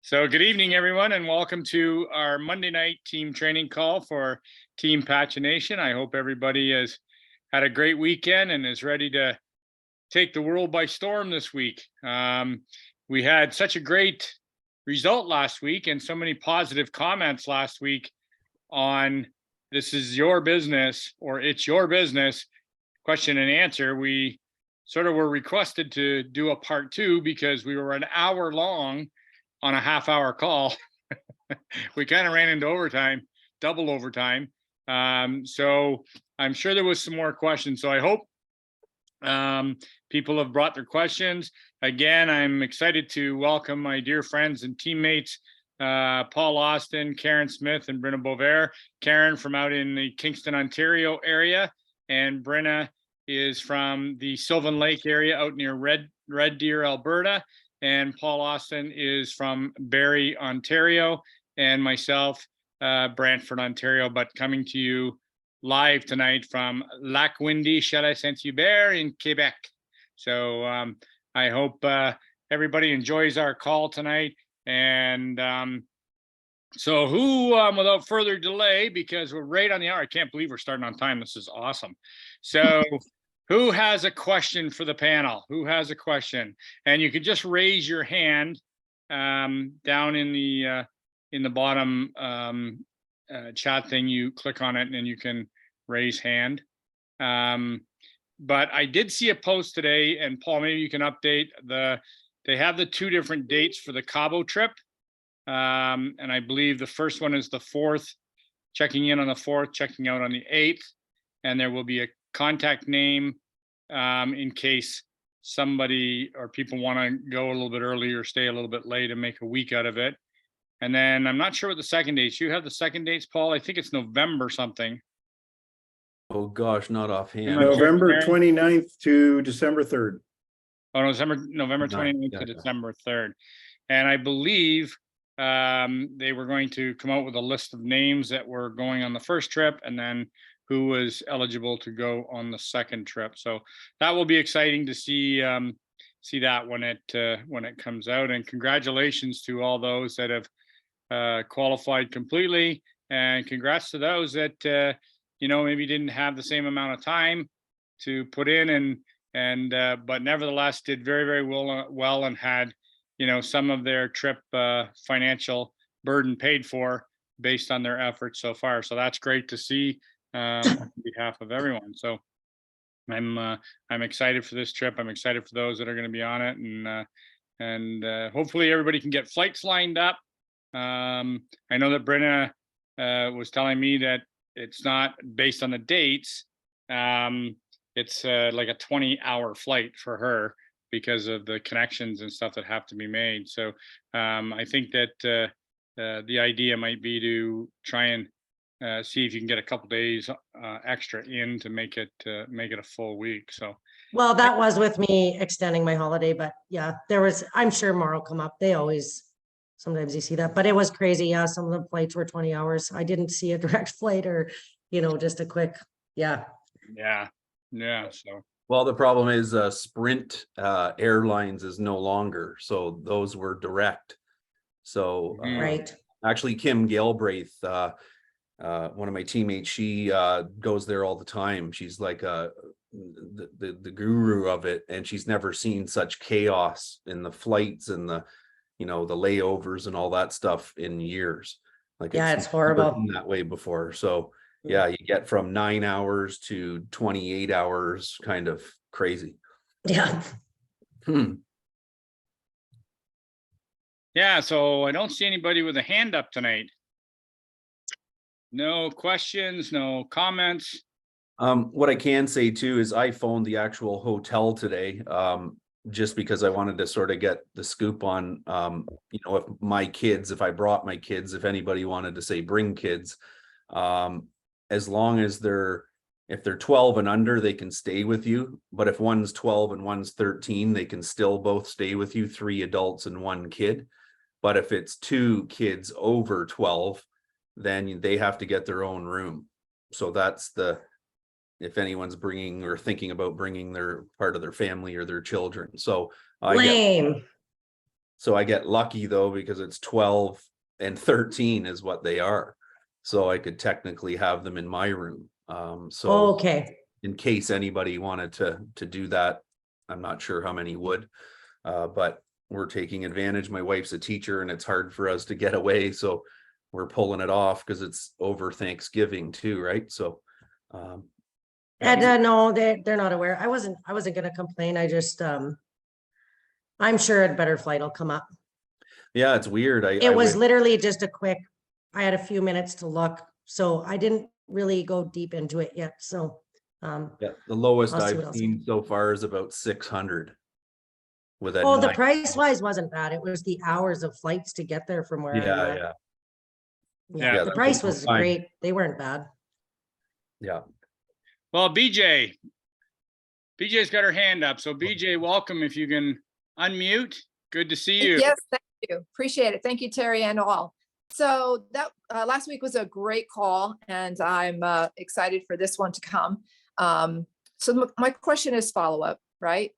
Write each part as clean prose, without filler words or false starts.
So good evening, everyone, and welcome to our Monday night team training call for Team Pagination. I hope everybody has had a great weekend and is ready to take the world by storm this week. We had such a great result last week and so many positive comments last week on this is your business or it's your business question and answer. We sort of were requested to do a part two because we were an hour long on a half-hour call. We kind of ran into overtime, double overtime. So I'm sure there was some more questions. So I hope people have brought their questions. Again, I'm excited to welcome my dear friends and teammates, Paul Austin, Karen Smith, and Brenna Bovair. Karen from out in the Kingston, Ontario area, and Brenna is from the Sylvan Lake area out near Red Deer, Alberta. And Paul Austin is from Barrie, Ontario, and myself, Brantford, Ontario, but coming to you live tonight from Lac-Windy-Chalet-Saint-Hubert in Quebec. So I hope everybody enjoys our call tonight. And so without further delay, because we're right on the hour, I can't believe we're starting on time. This is awesome. So who has a question for the panel? Who has a question? And you could just raise your hand down in the bottom chat thing. You click on it and you can raise hand. But I did see a post today, and Paul, maybe you can update they have the two different dates for the Cabo trip. And I believe the first one is the 4th, checking in on the 4th, checking out on the 8th. And there will be a contact name in case somebody or people want to go a little bit early or stay a little bit late and make a week out of it. And then I'm not sure what the second dates. You have the second dates, Paul? I think it's November something. Oh gosh, not offhand. November 29th to December 3rd. Oh, November 29th to December 3rd. And I believe they were going to come out with a list of names that were going on the first trip and then who was eligible to go on the second trip. So that will be exciting to see that when it comes out. And congratulations to all those that have qualified completely, and congrats to those that maybe didn't have the same amount of time to put in and but nevertheless did very, very well and had some of their trip financial burden paid for based on their efforts so far. So that's great to see on behalf of everyone. So I'm excited for this trip. I'm excited for those that are going to be on it, and hopefully everybody can get flights lined up. I know that Brenna was telling me that it's not based on the dates. It's like a 20-hour flight for her because of the connections and stuff that have to be made. So I think that the idea might be to try and see if you can get a couple days extra in to make it a full week. So well, that was with me extending my holiday, but yeah, I'm sure more will come up. They always, sometimes you see that, but it was crazy. Yeah, some of the flights were 20 hours. I didn't see a direct flight or just a quick. Yeah. So well, the problem is Sprint Airlines is no longer, so those were direct. So right, actually Kim Galbraith, one of my teammates, she goes there all the time. She's like the guru of it, and she's never seen such chaos in the flights and the layovers and all that stuff in years. Like it's horrible that way before. So yeah, you get from 9 hours to 28 hours, kind of crazy. Yeah. Yeah, so I don't see anybody with a hand up tonight. No questions, no comments. What I can say too is I phoned the actual hotel today, just because I wanted to sort of get the scoop on, if I brought my kids, if anybody wanted to say bring kids, as long as if they're 12 and under, they can stay with you. But if one's 12 and one's 13, they can still both stay with you, 3 adults and 1 kid. But if it's 2 kids over 12, then they have to get their own room. So that's if anyone's bringing or thinking about bringing their part of their family or their children. So So I get lucky though, because it's 12 and 13 is what they are. So I could technically have them in my room. So Okay, in case anybody wanted to do that, I'm not sure how many would. But we're taking advantage. My wife's a teacher and it's hard for us to get away. So we're pulling it off because it's over Thanksgiving too, right? So and no, they're not aware. I wasn't gonna complain. I just, I'm sure a better flight will come up. yeah, it's weird. It was literally just a quick, I had a few minutes to look, so I didn't really go deep into it yet, so. Yeah, the lowest I'll see what I've else. seen so far is about 600. With a Oh, the 9. price wise wasn't bad. It was the hours of flights to get there from where I Yeah, went. yeah, Yeah, Yeah, the that's price a long was time. great. They weren't bad. yeah. Well, BJ's got her hand up. So BJ, welcome. If you can unmute, good to see you. Yes, thank you. Appreciate it. Thank you, Terry and all. So that last week was a great call, and I'm excited for this one to come. So my question is follow-up, right?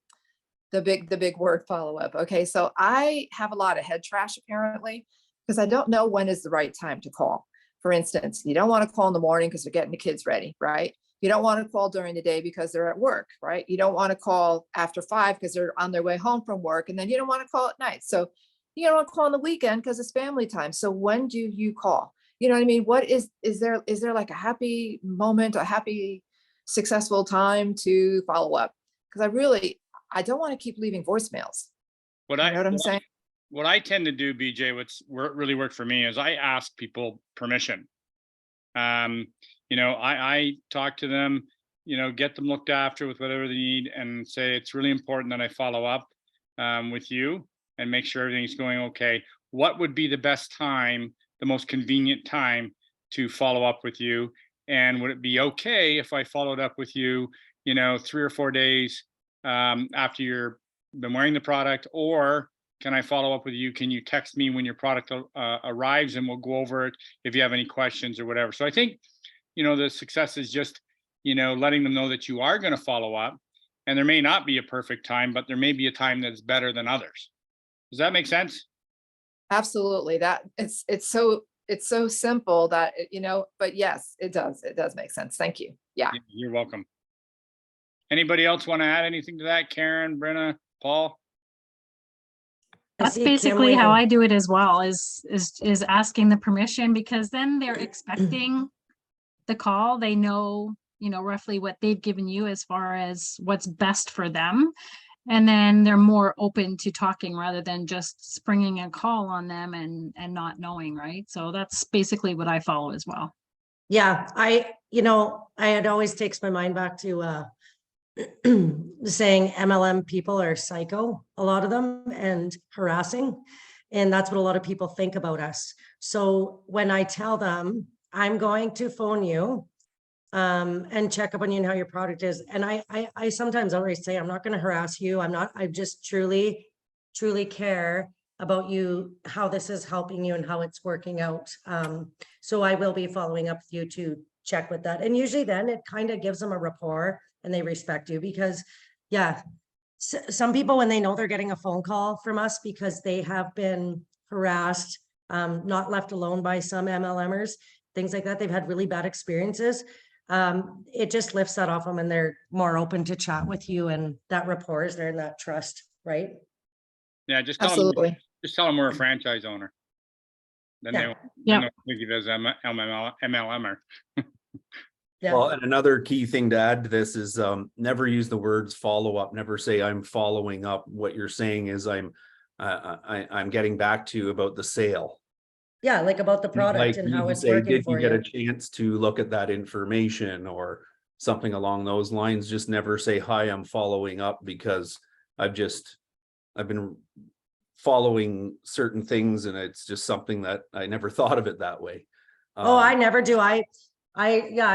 The big word follow-up. Okay, so I have a lot of head trash apparently, because I don't know when is the right time to call. For instance, you don't want to call in the morning because they're getting the kids ready, right? You don't want to call during the day because they're at work, right? You don't want to call after 5 because they're on their way home from work. And then you don't want to call at night. So you don't want to call on the weekend because it's family time. So when do you call? You know what I mean? What is there like a happy moment, a happy, successful time to follow up? Because I don't want to keep leaving voicemails. What You know what I'm saying? What I tend to do, BJ, really worked for me is I ask people permission. I talk to them, get them looked after with whatever they need, and say it's really important that I follow up with you and make sure everything's going okay. What would be the best time, the most convenient time to follow up with you? And would it be okay if I followed up with you, 3 or 4 days after you've been wearing the product? Or can I follow up with you? Can you text me when your product arrives and we'll go over it if you have any questions or whatever? So I think, the success is just, letting them know that you are going to follow up, and there may not be a perfect time, but there may be a time that's better than others. Does that make sense? Absolutely. That it's so simple that, but yes, it does make sense. Thank you. Yeah. You're welcome. Anybody else want to add anything to that? Karen, Brenna, Paul? That's see Kim basically how waving. I do it as well, is asking the permission, because then they're expecting the call. They know, roughly what they've given you as far as what's best for them. And then they're more open to talking rather than just springing a call on them and not knowing, right? So that's basically what I follow as well. Yeah, it always takes my mind back to saying MLM people are psycho, a lot of them, and harassing. And that's what a lot of people think about us. So when I tell them I'm going to phone you and check up on you and how your product is, and I sometimes always say, I'm not going to harass you. I just truly care about you, how this is helping you and how it's working out. So I will be following up with you to check with that. And usually then it kind of gives them a rapport and they respect you, because some people, when they know they're getting a phone call from us because they have been harassed, not left alone by some MLMers, things like that, they've had really bad experiences. It just lifts that off them and they're more open to chat with you, and that rapport is there and that trust, right? Yeah, just tell Absolutely. them we're a franchise owner. Then Yeah. they Yeah. don't think of it as MLMer. Yeah. Well, and another key thing to add to this is never use the words follow up. Never say I'm following up. What you're saying is I'm getting back to you about the sale. Yeah, like about the product Like and you how can it's say, working did for you get you. a chance to look at that information or something along those lines? Just never say, hi, I'm following up because I've been following certain things and it's just something that I never thought of it that way. Oh, I never do. I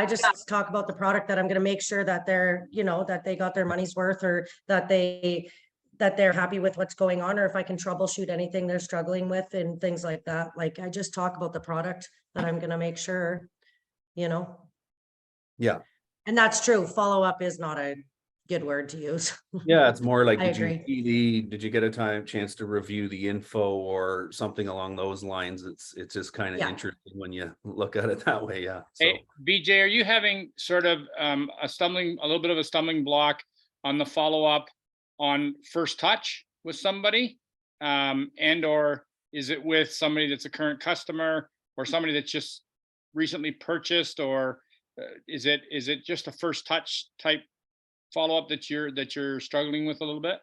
just talk about the product, that I'm going to make sure that they're, that they got their money's worth, or that they're happy with what's going on, or if I can troubleshoot anything they're struggling with and things like that. Like, I just talk about the product, that I'm going to make sure, Yeah. and that's true. Follow up is not a good word to use. Yeah, it's more like, I did you agree. see did you get a chance to review the info or something along those lines? It's just kind of Yeah. interesting when you look at it that way, yeah. So, Hey, BJ, are you having sort of a little bit of a stumbling block on the follow-up on first touch with somebody? And or is it with somebody that's a current customer or somebody that's just recently purchased, or is it just a first touch type follow-up that you're struggling with a little bit?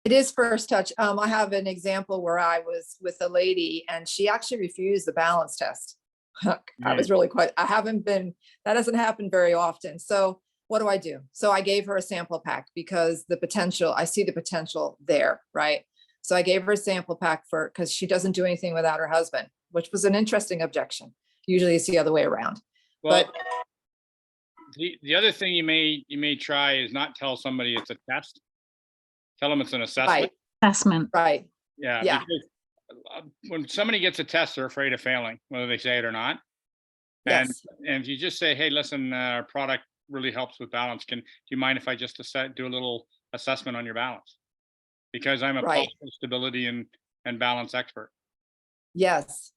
It is first touch. I have an example where I was with a lady and she actually refused the balance test. I was really that hasn't happened very often. So what do? So I gave her a sample pack because I see the potential there, right? So I gave her a sample pack because she doesn't do anything without her husband, which was an interesting objection. Usually it's the other way around. Well, But the other thing you may try is not tell somebody it's a test. Tell them it's an assessment. Assessment. right. Yeah. Yeah. Because when somebody gets a test, they're afraid of failing, whether they say it or not. And Yes. if you just say, hey, listen, our product really helps with balance. Do you mind if I just do a little assessment on your balance? Because I'm a Right. posture, stability and balance expert. Yes.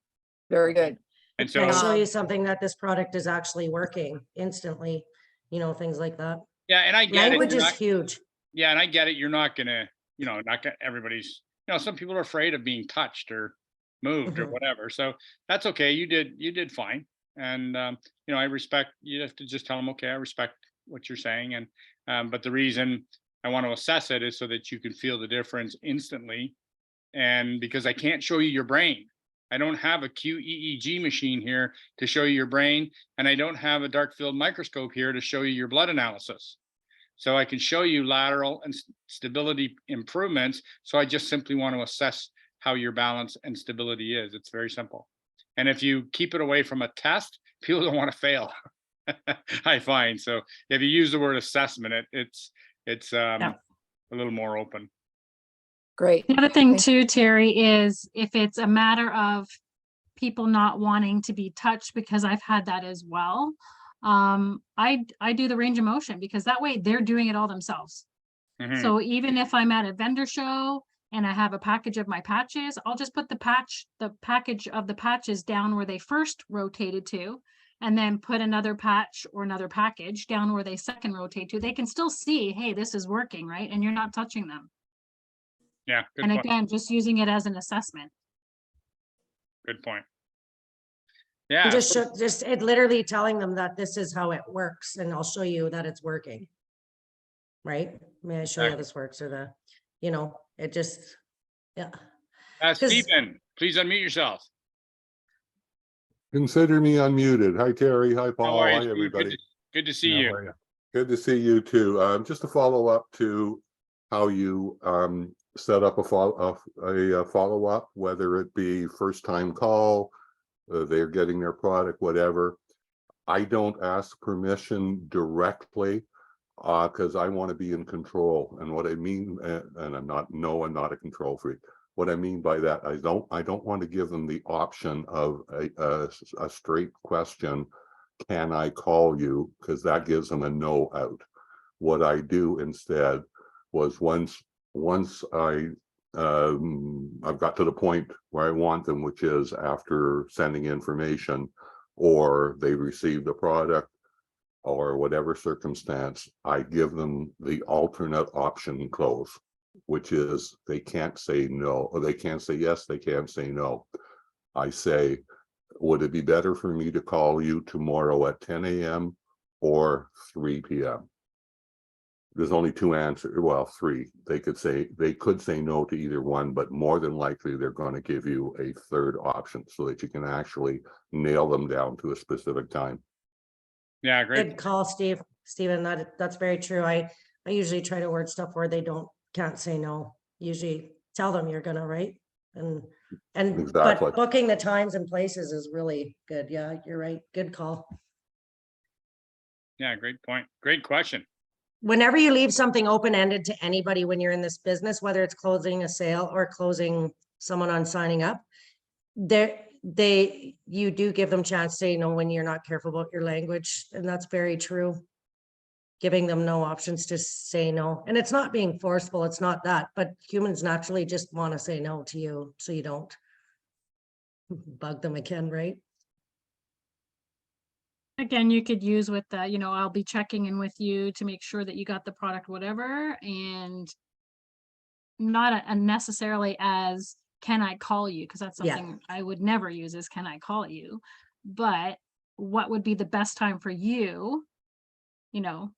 Very good. And Can I so, show you something that this product is actually working instantly, things like that. yeah, and I get it. Language You're is not- huge. Yeah, and I get it. You're not gonna, everybody's, some people are afraid of being touched or moved or Mhm. whatever. So that's okay. You did fine. And I respect. You have to just tell them, okay, I respect what you're saying. And but the reason I want to assess it is so that you can feel the difference instantly. And because I can't show you your brain, I don't have a QEEG machine here to show you your brain, and I don't have a dark field microscope here to show you your blood analysis. So I can show you lateral and stability improvements. So I just simply want to assess how your balance and stability is. It's very simple. And if you keep it away from a test, people don't want to fail. I find. So if you use the word assessment, it's a little more open. Great. The other thing Thank too, Terry, is if it's a matter of people not wanting to be touched, because I've had that as well. I do the range of motion because that way they're doing it all themselves. Mhm. So even if I'm at a vendor show and I have a package of my patches, I'll just put the package of the patches down where they first rotated to, and then put another patch or another package down where they second rotate to. They can still see, hey, this is working, right? And you're not touching them. Yeah, good And point. again, just using it as an assessment. Good point. And Yeah. just it literally telling them that this is how it works, and I'll show you that it's working. Right? May I show you how Exactly. this works, or it just, yeah. 'Cause- Stephen, please unmute yourself. Consider me unmuted. Hi, Terry. Hi, How Paul. are you, Hi, Stephen? everybody. Good to see How you. are you? Good to see you too. Just to follow up to how you set up a follow-up, whether it be first time call, they're getting their product, whatever. I don't ask permission directly because I want to be in control. And what I mean, and I'm not a control freak. What I mean by that, I don't want to give them the option of a straight question, can I call you? Because that gives them a no out. What I do instead was once I've got to the point where I want them, which is after sending information or they receive the product or whatever circumstance, I give them the alternate option close, which is they can't say no, or they can't say yes, they can't say no. I say, would it be better for me to call you tomorrow at 10 a.m. or 3 p.m.? There's only two answers, well, three. They could say no to either one, but more than likely they're going to give you a third option so that you can actually nail them down to a specific time. Yeah, great. Good call, Stephen, that's very true. I usually try to word stuff where they can't say no. Usually tell them you're gonna, right? And Exactly. but booking the times and places is really good. Yeah, you're right. Good call. Yeah, great point. Great question. Whenever you leave something open-ended to anybody when you're in this business, whether it's closing a sale or closing someone on signing up, you do give them chance to say no when you're not careful about your language, and that's very true. giving them no options to say no. And it's not being forceful, it's not that, but humans naturally just want to say no to you, so you don't bug them again, right? Again, you could use with the, you know, I'll be checking in with you to make sure that you got the product, whatever, and not necessarily as, can I call you? Because that's Yeah. something I would never use is, can I call you? But what would be the best time for you, you know,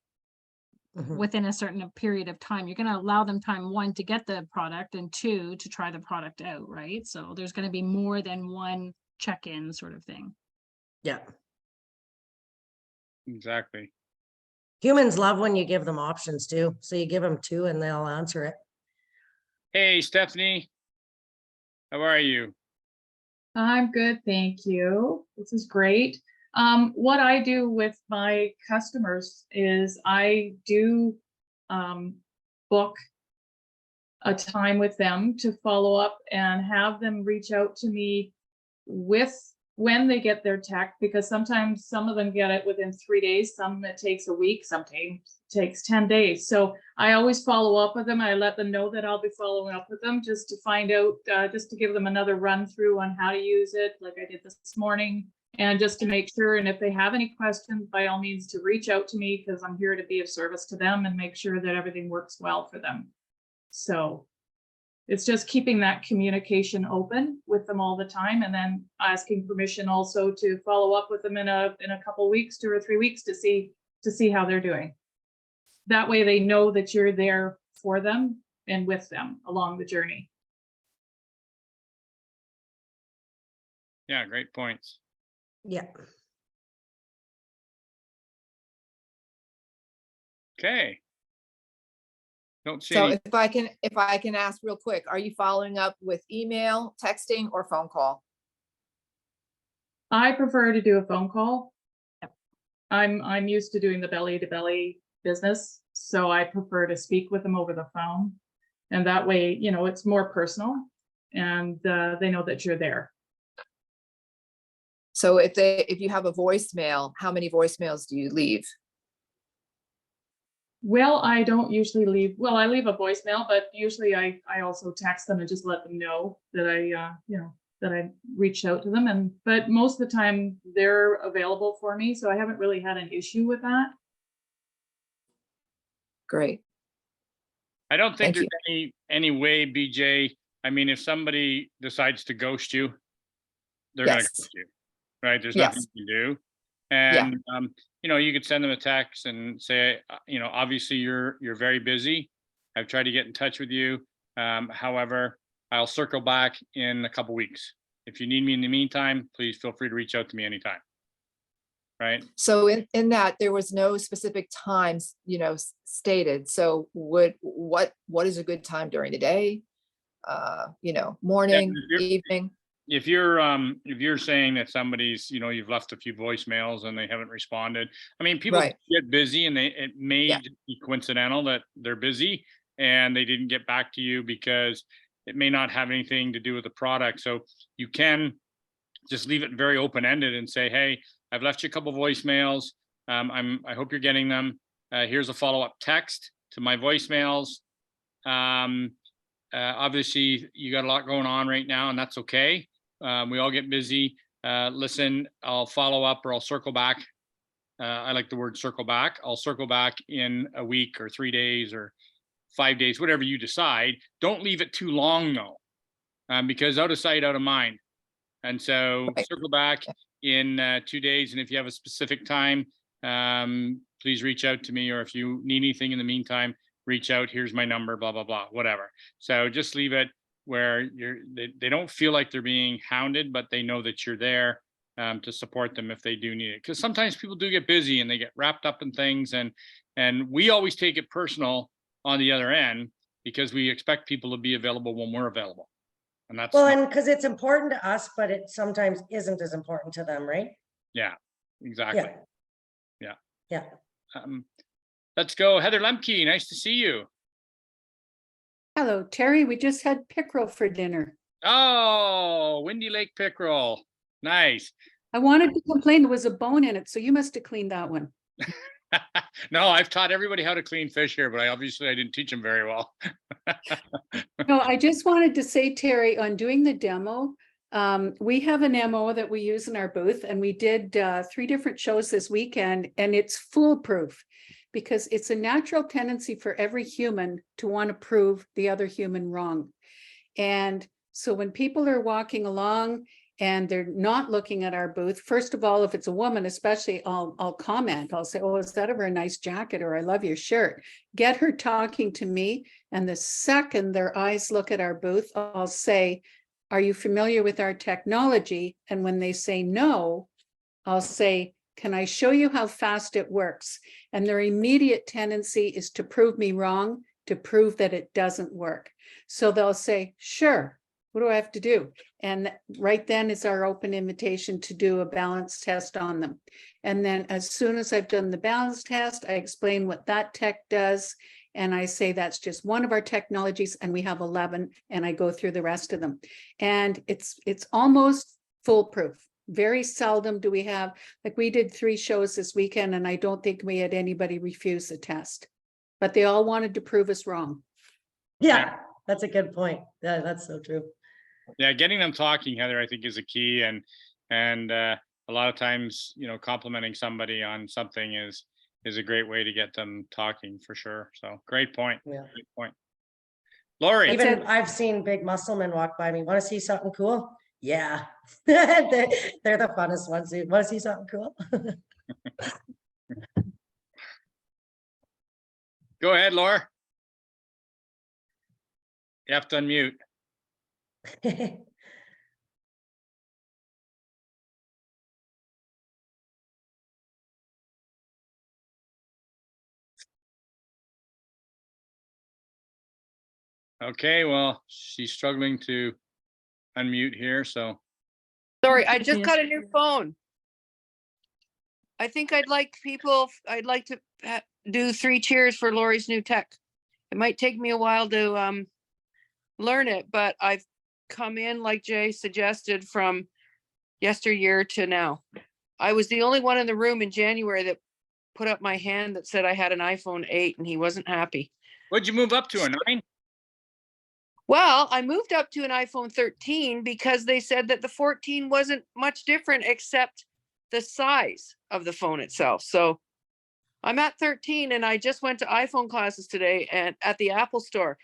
Mhm. within a certain period of time? You're going to allow them time, one, to get the product, and two, to try the product out, right? So there's going to be more than one check-in sort of thing. Yeah. Exactly. Humans love when you give them options too. So you give them two and they'll answer it. Hey, Stephanie. How are you? I'm good, thank you. This is great. What I do with my customers is I do book a time with them to follow up and have them reach out to me with when they get their tech, because sometimes some of them get it within 3 days, some it takes a week, sometimes takes 10 days. So I always follow up with them. I let them know that I'll be following up with them just to find out, just to give them another run through on how to use it, like I did this morning, and just to make sure. And if they have any questions, by all means, to reach out to me, because I'm here to be of service to them and make sure that everything works well for them. So it's just keeping that communication open with them all the time, and then asking permission also to follow up with them in a couple weeks, 2 or 3 weeks, to see how they're doing. That way they know that you're there for them and with them along the journey. Yeah, great points. Yeah. Okay. Don't see So any. if I can ask real quick, are you following up with email, texting, or phone call? I prefer to do a phone call. I'm used to doing the belly to belly business, so I prefer to speak with them over the phone. And that way, you know, it's more personal, and they know that you're there. So if you have a voicemail, how many voicemails do you leave? Well, I don't usually leave, well, I leave a voicemail, but usually I also text them and just let them know that that I reached out to them. But most of the time they're available for me, so I haven't really had an issue with that. Great. I don't think Thank there's any way, BJ. I mean, if somebody decides to ghost you, they're gonna Yes. ghost you, right? There's Yes. nothing you can do. And you know, you could send them a text and say, you know, obviously you're very busy. I've tried to get in touch with you. However, I'll circle back in a couple weeks. If you need me in the meantime, please feel free to reach out to me anytime. Right? So in that, there was no specific times, you know, stated. So what is a good time during the day? You know, morning, evening? If you're saying that somebody's, you know, you've left a few voicemails and they haven't responded. I mean, people Right. get busy, and it may Yeah. just be coincidental that they're busy and they didn't get back to you because it may not have anything to do with the product. So you can just leave it very open-ended and say, hey, I've left you a couple voicemails. I hope you're getting them. Here's a follow-up text to my voicemails. Obviously you got a lot going on right now, and that's okay. We all get busy. Listen, I'll follow up, or I'll circle back. I like the word circle back. I'll circle back in a week or 3 days or 5 days, whatever you decide. Don't leave it too long though, because out of sight, out of mind. And so Right. circle back in 2 days. And if you have a specific time, please reach out to me. Or if you need anything in the meantime, reach out. Here's my number, blah, blah, blah, whatever. So just leave it where they don't feel like they're being hounded, but they know that you're there to support them if they do need it. Because sometimes people do get busy and they get wrapped up in things. And we always take it personal on the other end, because we expect people to be available when we're available. And that's Well, and because it's important to us, but it sometimes isn't as important to them, right? yeah, exactly. Yeah. Let's go. Heather Lemke, nice to see you. Hello, Terry. We just had pickerel for dinner. Oh, Windy Lake pickerel. Nice. I wanted to complain there was a bone in it, so you must have cleaned that one. No, I've taught everybody how to clean fish here, but I didn't teach them very well. No, I just wanted to say, Terry, on doing the demo, we have an MO that we use in our booth, and we did 3 different shows this weekend, and it's foolproof because it's a natural tendency for every human to want to prove the other human wrong. And so when people are walking along and they're not looking at our booth, first of all, if it's a woman, especially, I'll comment. I'll say, "Oh, is that a very nice jacket?" or "I love your shirt." Get her talking to me. And the second their eyes look at our booth, I'll say, "Are you familiar with our technology?" And when they say no, I'll say, "Can I show you how fast it works?" And their immediate tendency is to prove me wrong, to prove that it doesn't work. So they'll say, "Sure, what do I have to do?" And right then is our open invitation to do a balance test on them. And then as soon as I've done the balance test, I explain what that tech does. And I say, that's just one of our technologies, and we have 11, and I go through the rest of them. And it's almost foolproof. Very seldom do we have, like we did 3 shows this weekend, and I don't think we had anybody refuse the test. But they all wanted to prove us wrong. Yeah, that's a good point. Yeah, that's so true. Yeah, getting them talking, Heather, I think is a key, and a lot of times, complimenting somebody on something is a great way to get them talking for sure. So great point. Yeah. Great point. Lori. Even I've seen big muscle men walk by me. Want to see something cool? Yeah. They're the funnest ones. Want to see something cool? Go ahead, Laura. You have to unmute. Okay, well, she's struggling to unmute here, so. Sorry, I just Yes. got a new phone. I think I'd like to do 3 cheers for Lori's new tech. It might take me a while to learn it, but I've come in, like Jay suggested, from yesteryear to now. I was the only one in the room in January that put up my hand that said I had an iPhone 8 and he wasn't happy. What'd you move up to, a 9? Well, I moved up to an iPhone 13 because they said that the 14 wasn't much different except the size of the phone itself. So I'm at 13, and I just went to iPhone classes today and at the Apple store.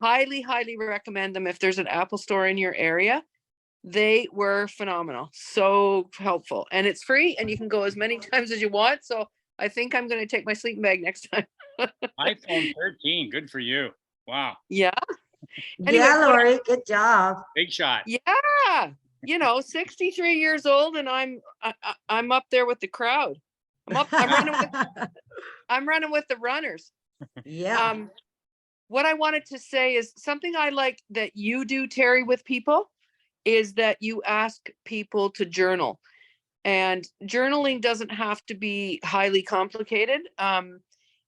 Highly, highly recommend them if there's an Apple store in your area. They were phenomenal. So helpful. And it's free, and you can go as many times as you want. So I think I'm going to take my sleeping bag next time. iPhone 13, good for you. Wow, Yeah. Anyway, Yeah, Lori, good job. big shot. Yeah. 63 years old, and I'm up there with the crowd. I'm running with the runners. Yeah. What I wanted to say is something I like that you do, Terry, with people is that you ask people to journal. And journaling doesn't have to be highly complicated.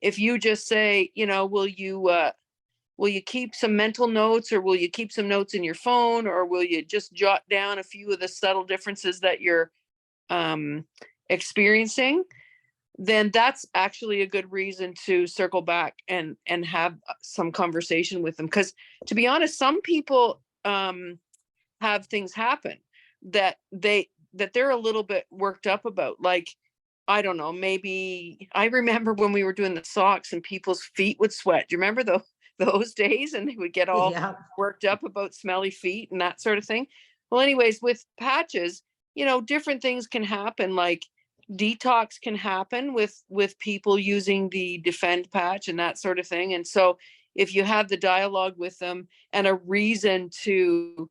If you just say, will you keep some mental notes, or will you keep some notes in your phone, or will you just jot down a few of the subtle differences that you're experiencing? Then that's actually a good reason to circle back and have some conversation with them. Because to be honest, some people have things happen that they're a little bit worked up about. Like, I don't know, maybe I remember when we were doing the socks and people's feet would sweat. Do you remember those days? And they would get all Yeah. worked up about smelly feet and that sort of thing. Well, anyways, with patches, different things can happen. Like detox can happen with people using the Defend patch and that sort of thing. And so if you have the dialogue with them and a reason to,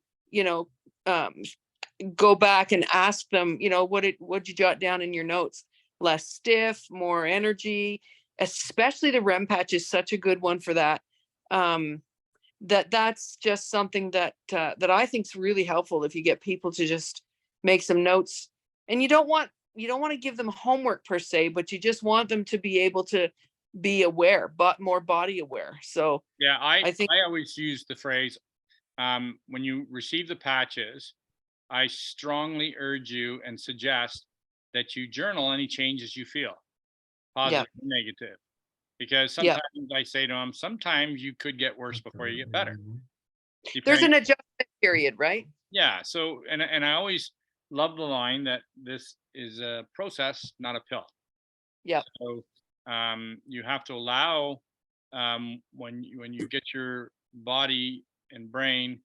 go back and ask them, what'd you jot down in your notes? Less stiff, more energy, especially the REM patch is such a good one for that. That's just something that I think is really helpful if you get people to just make some notes. And you don't want to give them homework per se, but you just want them to be able to be aware, but more body aware. So Yeah, I think I always use the phrase, when you receive the patches, I strongly urge you and suggest that you journal any changes you feel. positive and negative. Because Yeah. sometimes I say to them, sometimes you could get worse before you get better. There's Depending- an adjustment period, right? Yeah, so, and I always love the line that this is a process, not a pill. Yeah. So, you have to allow, when you get your body and brain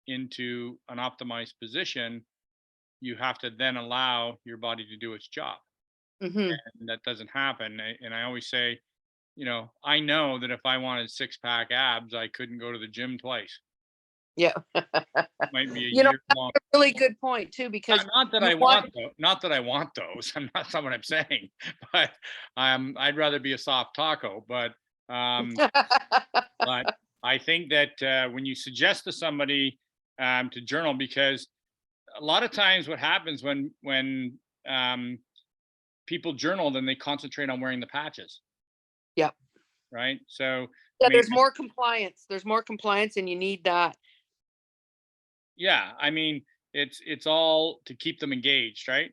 into an optimized position, you have to then allow your body to do its job. Hmm. And that doesn't happen. And I always say, you know, I know that if I wanted 6-pack abs, I couldn't go to the gym twice. Yeah. Might be a You know, year long. Really good point too, because Not that you I want- not that I want those. I'm not what I'm saying, but I'd rather be a soft taco. But but I think that when you suggest to somebody to journal, because a lot of times what happens when people journal, then they concentrate on wearing the patches. Yeah. Right. So Yeah, I mean, there's more compliance. There's more compliance and you need that. yeah, I mean, it's all to keep them engaged, right?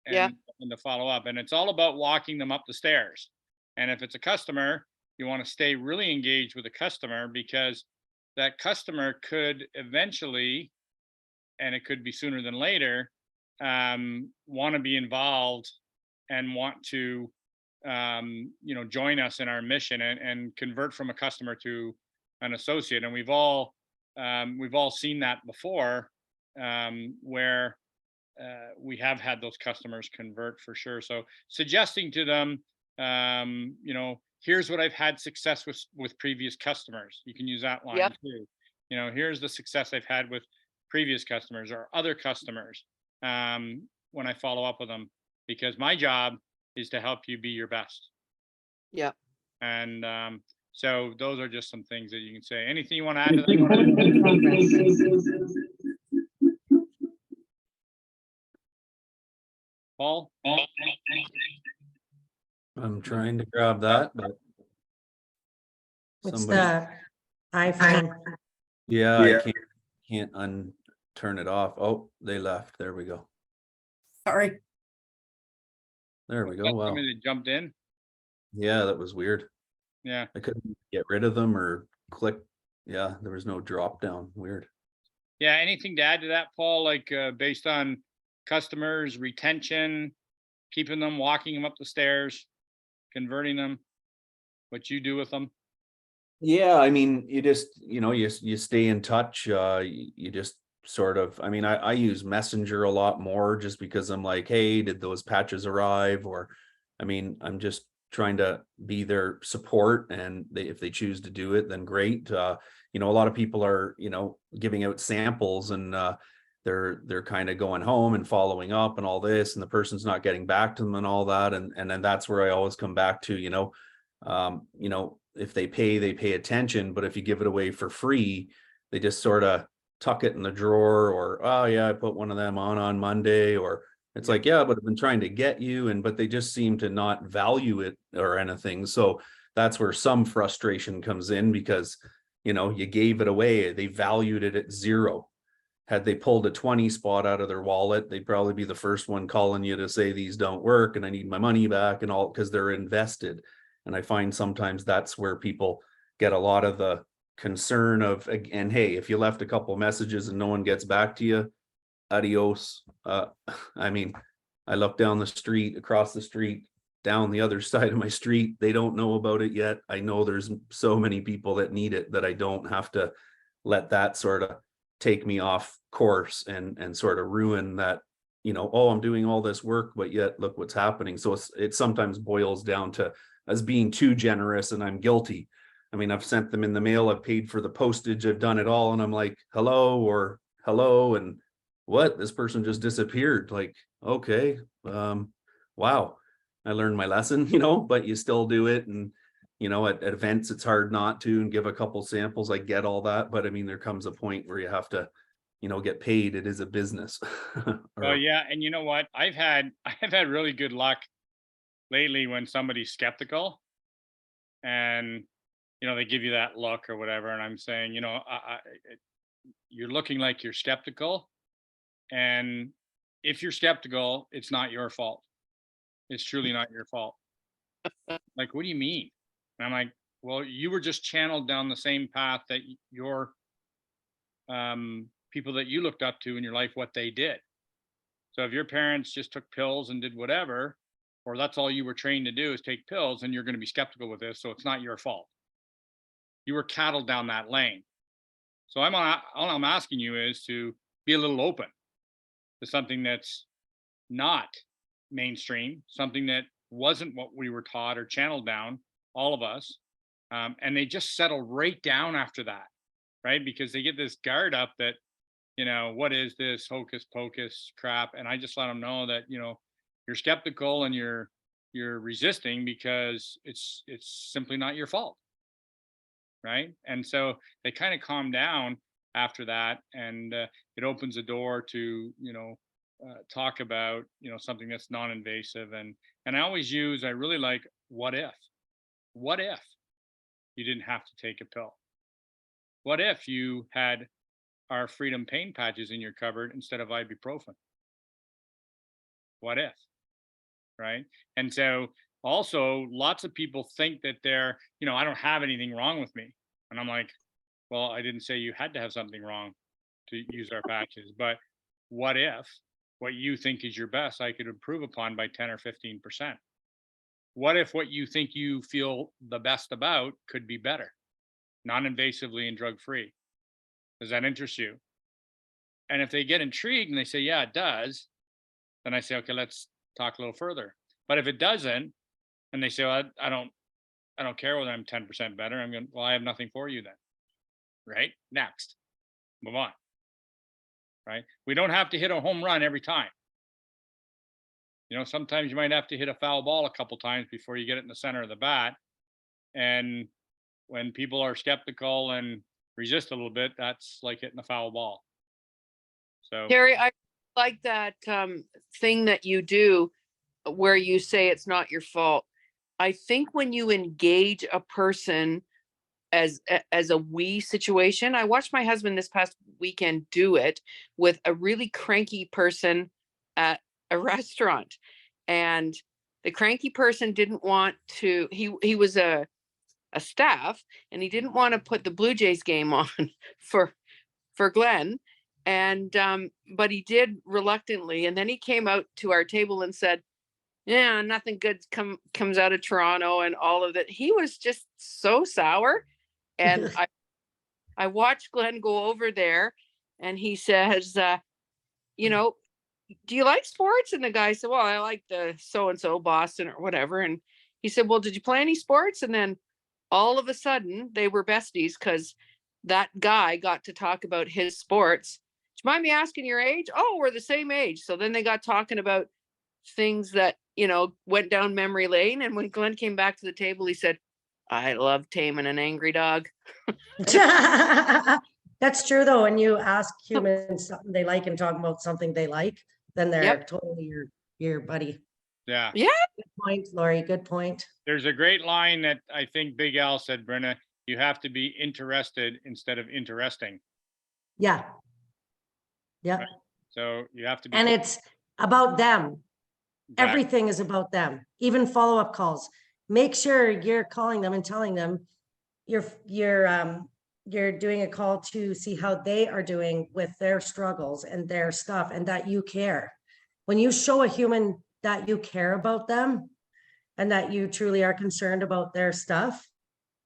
Yeah. And to follow up. And it's all about walking them up the stairs. And if it's a customer, you want to stay really engaged with the customer, because that customer could eventually, and it could be sooner than later, want to be involved and want to join us in our mission and convert from a customer to an associate. And we've all seen that before, where we have had those customers convert for sure. So suggesting to them, here's what I've had success with previous customers. You can use that line Yep. too. Here's the success I've had with previous customers or other customers, when I follow up with them, because my job is to help you be your best. Yeah. And so those are just some things that you can say. Anything you want to add to that? Paul? I'm trying to grab that, but. It's somebody- the iPhone. Yeah, I can't turn it off. Oh, they left. There we go. Sorry. There we go. Wow. Somebody that jumped in. Yeah, that was weird. Yeah. I couldn't get rid of them or click. Yeah, there was no drop down. Weird. Yeah. Anything to add to that, Paul? Like based on customers, retention, keeping them, walking them up the stairs, converting them, what you do with them? Yeah, I mean, you just, you stay in touch. You just sort of, I mean, I use Messenger a lot more just because I'm like, hey, did those patches arrive? Or, I mean, I'm just trying to be their support, and if they choose to do it, then great. A lot of people are, giving out samples, and they're kind of going home and following up and all this, and the person's not getting back to them and all that. And then that's where I always come back to, if they pay attention, but if you give it away for free, they just sort of tuck it in the drawer, or, oh yeah, I put one of them on Monday, or it's like, yeah, but I've been trying to get you, but they just seem to not value it or anything. So that's where some frustration comes in, because, you gave it away, they valued it at 0. Had they pulled a 20 spot out of their wallet, they'd probably be the first one calling you to say these don't work and I need my money back and all, because they're invested. And I find sometimes that's where people get a lot of the concern of, and hey, if you left a couple of messages and no one gets back to you, adios. I mean, I look down the street, across the street, down the other side of my street, they don't know about it yet. I know there's so many people that need it that I don't have to let that sort of take me off course and sort of ruin that, oh, I'm doing all this work, but yet look what's happening. So it sometimes boils down to as being too generous, and I'm guilty. I mean, I've sent them in the mail, I've paid for the postage, I've done it all, and I'm like, hello, or hello, and what? This person just disappeared. Like, okay, wow, I learned my lesson, but you still do it. And, at events, it's hard not to, and give a couple samples. I get all that, but I mean, there comes a point where you have to, get paid. It is a business. Oh yeah. And you know what? I've had really good luck lately when somebody's skeptical and, they give you that look or whatever. And I'm saying, you're looking like you're skeptical. And if you're skeptical, it's not your fault. It's truly not your fault. Like, what do you mean? And I'm like, well, you were just channeled down the same path that your people that you looked up to in your life, what they did. So if your parents just took pills and did whatever, or that's all you were trained to do is take pills, and you're going to be skeptical with this. So it's not your fault. You were cattled down that lane. So all I'm asking you is to be a little open to something that's not mainstream, something that wasn't what we were taught or channeled down, all of us. And they just settle right down after that, right? Because they get this guard up that, you know, what is this hocus pocus crap? And I just let them know that, you know, you're skeptical and you're resisting because it's simply not your fault. Right. And so they kind of calm down after that, and it opens a door to, you know, talk about, you know, something that's non-invasive. And I really like, what if you didn't have to take a pill? What if you had our Freedom pain patches in your cupboard instead of ibuprofen? What if? Right. And so also, lots of people think that they're, you know, I don't have anything wrong with me. And I'm like, well, I didn't say you had to have something wrong to use our patches, but what if what you think is your best, I could improve upon by 10 or 15%? What if what you think you feel the best about could be better, non-invasively and drug-free? Does that interest you? And if they get intrigued and they say, yeah, it does, then I say, okay, let's talk a little further. But if it doesn't, and they say, well, I don't care whether I'm 10% better, I'm going, well, I have nothing for you then. Right? Next. Move on. Right? We don't have to hit a home run every time. You know, sometimes you might have to hit a foul ball a couple times before you get it in the center of the bat. And when people are skeptical and resist a little bit, that's like hitting a foul ball. So Terry, I like that thing that you do where you say it's not your fault. I think when you engage a person as a we situation, I watched my husband this past weekend do it with a really cranky person at a restaurant, and the cranky person didn't want to, he was a staff, and he didn't want to put the Blue Jays game on for Glenn, and but he did reluctantly, and then he came out to our table and said, yeah, nothing good comes out of Toronto and all of that. He was just so sour. And I watched Glenn go over there, and he says, you know, do you like sports? And the guy said, well, I like the so-and-so Boston or whatever. And he said, well, did you play any sports? And then all of a sudden they were besties because that guy got to talk about his sports. Do you mind me asking your age? Oh, we're the same age. So then they got talking about things that, you know, went down memory lane. And when Glenn came back to the table, he said, I love taming an angry dog. That's true though. When you ask humans something they like and talk about something they like, then they're Yep. totally your buddy. yeah. Yeah. Good point, Lori. Good point. There's a great line that I think Big Al said, Brenna, you have to be interested instead of interesting. Yeah. Yeah. Right. So you have to be. And it's about them. Exactly. Everything is about them, even follow-up calls. Make sure you're calling them and telling them you're doing a call to see how they are doing with their struggles and their stuff, and that you care. When you show a human that you care about them and that you truly are concerned about their stuff,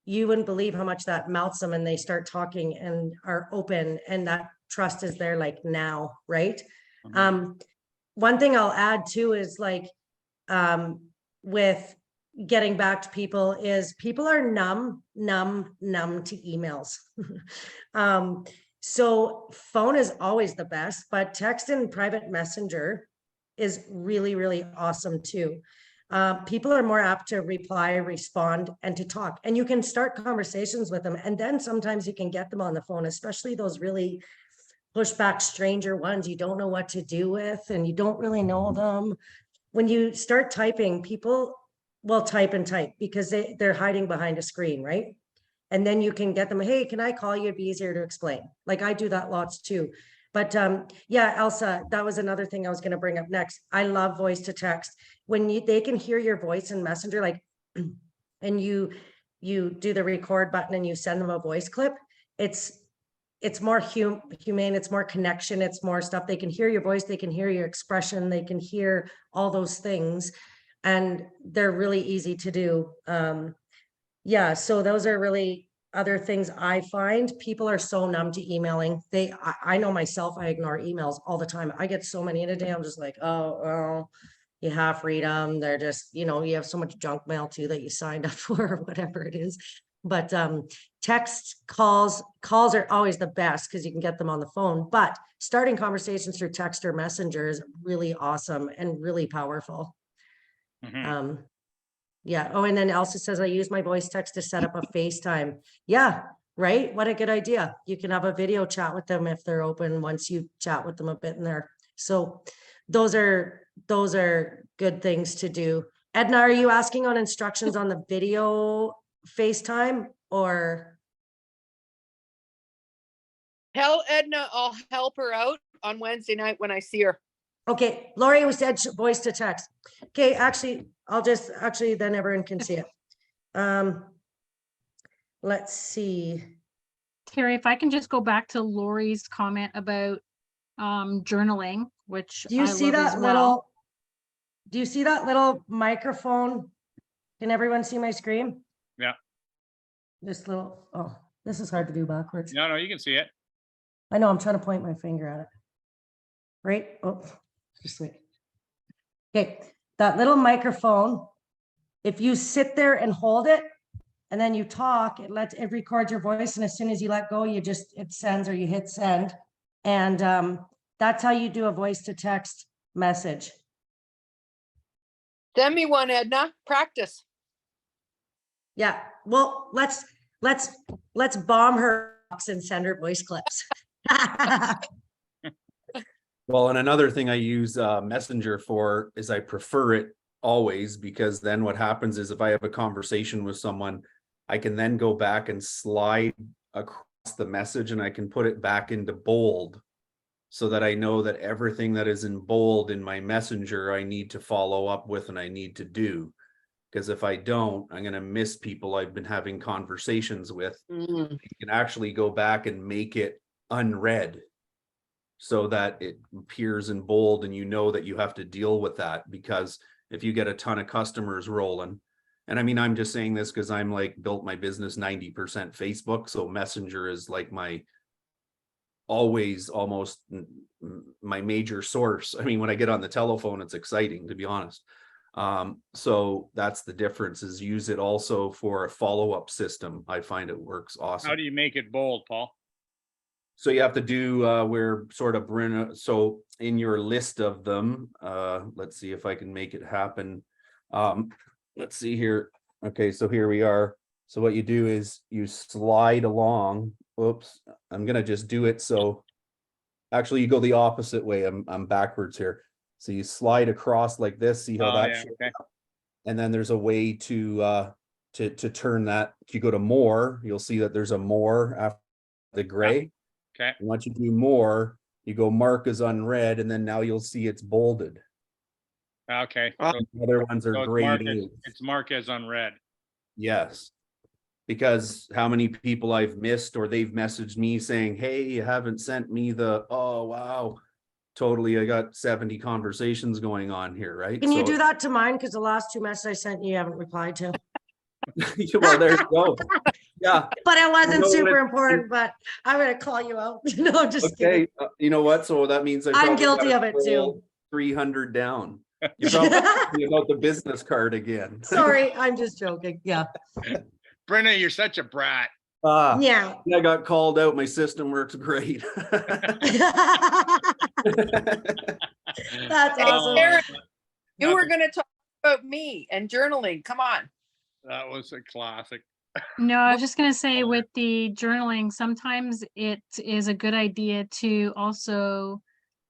you wouldn't believe how much that melts them, and they start talking and are open, and that trust is there like now, right? Mhm. One thing I'll add too is like, with getting back to people is people are numb to emails. So phone is always the best, but text and private messenger is really, really awesome too. People are more apt to reply, respond, and to talk, and you can start conversations with them. And then sometimes you can get them on the phone, especially those really pushback stranger ones you don't know what to do with and you don't really know them. When you start typing, people will type and type because they're hiding behind a screen, right? And then you can get them, hey, can I call you? It'd be easier to explain. Like I do that lots too. But yeah, Elsa, that was another thing I was going to bring up next. I love voice to text. When they can hear your voice in Messenger, like and you do the record button and you send them a voice clip, it's more humane, it's more connection, it's more stuff. They can hear your voice, they can hear your expression, they can hear all those things. And they're really easy to do. Yeah, so those are really other things I find. People are so numb to emailing. I know myself, I ignore emails all the time. I get so many in a day. I'm just like, oh, well, you half read them. They're just, you have so much junk mail too that you signed up for or whatever it is. But text calls are always the best because you can get them on the phone. But starting conversations through text or messenger is really awesome and really powerful. Mhm. Yeah. Oh, and then Elsa says, I use my voice text to set up a FaceTime. Yeah. Right. What a good idea. You can have a video chat with them if they're open once you chat with them a bit in there. So those are good things to do. Edna, are you asking on instructions on the video FaceTime or? Tell Edna I'll help her out on Wednesday night when I see her. Okay, Lori was said voice to text. Okay, actually, then everyone can see it. Let's see. Terry, if I can just go back to Lori's comment about journaling, which Do you I see love as that well. do you see that little microphone? Can everyone see my screen? Yeah. This little, oh, this is hard to do backwards. No, you can see it. I know, I'm trying to point my finger at it. Right? Oh, just wait. Okay, that little microphone, if you sit there and hold it and then you talk, it records your voice. And as soon as you let go, it sends or you hit send. And that's how you do a voice to text message. Send me one, Edna. Practice. Yeah, well, let's bomb her and send her voice clips. Well, and another thing I use Messenger for is I prefer it always, because then what happens is if I have a conversation with someone, I can then go back and slide across the message and I can put it back into bold so that I know that everything that is in bold in my Messenger, I need to follow up with and I need to do. Because if I don't, I'm going to miss people I've been having conversations with. You can actually go back and make it unread so that it appears in bold and you know that you have to deal with that. Because if you get a ton of customers rolling, and I mean, I'm just saying this because I'm like built my business 90% Facebook. So Messenger is like my always almost my major source. I mean, when I get on the telephone, it's exciting, to be honest. So that's the difference, is use it also for a follow-up system. I find it works awesome. How do you make it bold, Paul? So you have to do where sort of Bruna, so in your list of them, let's see if I can make it happen. Let's see here. Okay, so here we are. So what you do is you slide along. Oops, I'm gonna just do it. So actually you go the opposite way. I'm backwards here. So you slide across like this, see how Oh, that yeah, shows okay. up? And then there's a way to turn that. If you go to more, you'll see that there's a more after the gray. Okay. And once you do more, you go mark as unread, and then now you'll see it's bolded. Okay. Ah. So The other ones are it's grayed marked out. it's marked as unread. Yes. Because how many people I've missed, or they've messaged me saying, hey, you haven't sent me the, oh, wow. Totally, I got 70 conversations going on here, right? Can you So- do that to mine? Because the last 2 messages I sent you haven't replied to. Well, there you go. Yeah. But it wasn't know what super it- important, but I'm gonna call you out. No, I'm just kidding. Okay, you know what? So that means I'm probably guilty gotta of it too. scroll 300 down. You're probably talking about the business card again. Sorry, I'm just joking. Yeah. Brenda, you're such a brat. Yeah. I got called out. My system works great. That's Hey, awesome. Karen, you were Nothing. gonna talk about me and journaling. Come on. That was a classic. No, I was just gonna say with the journaling, sometimes it is a good idea to also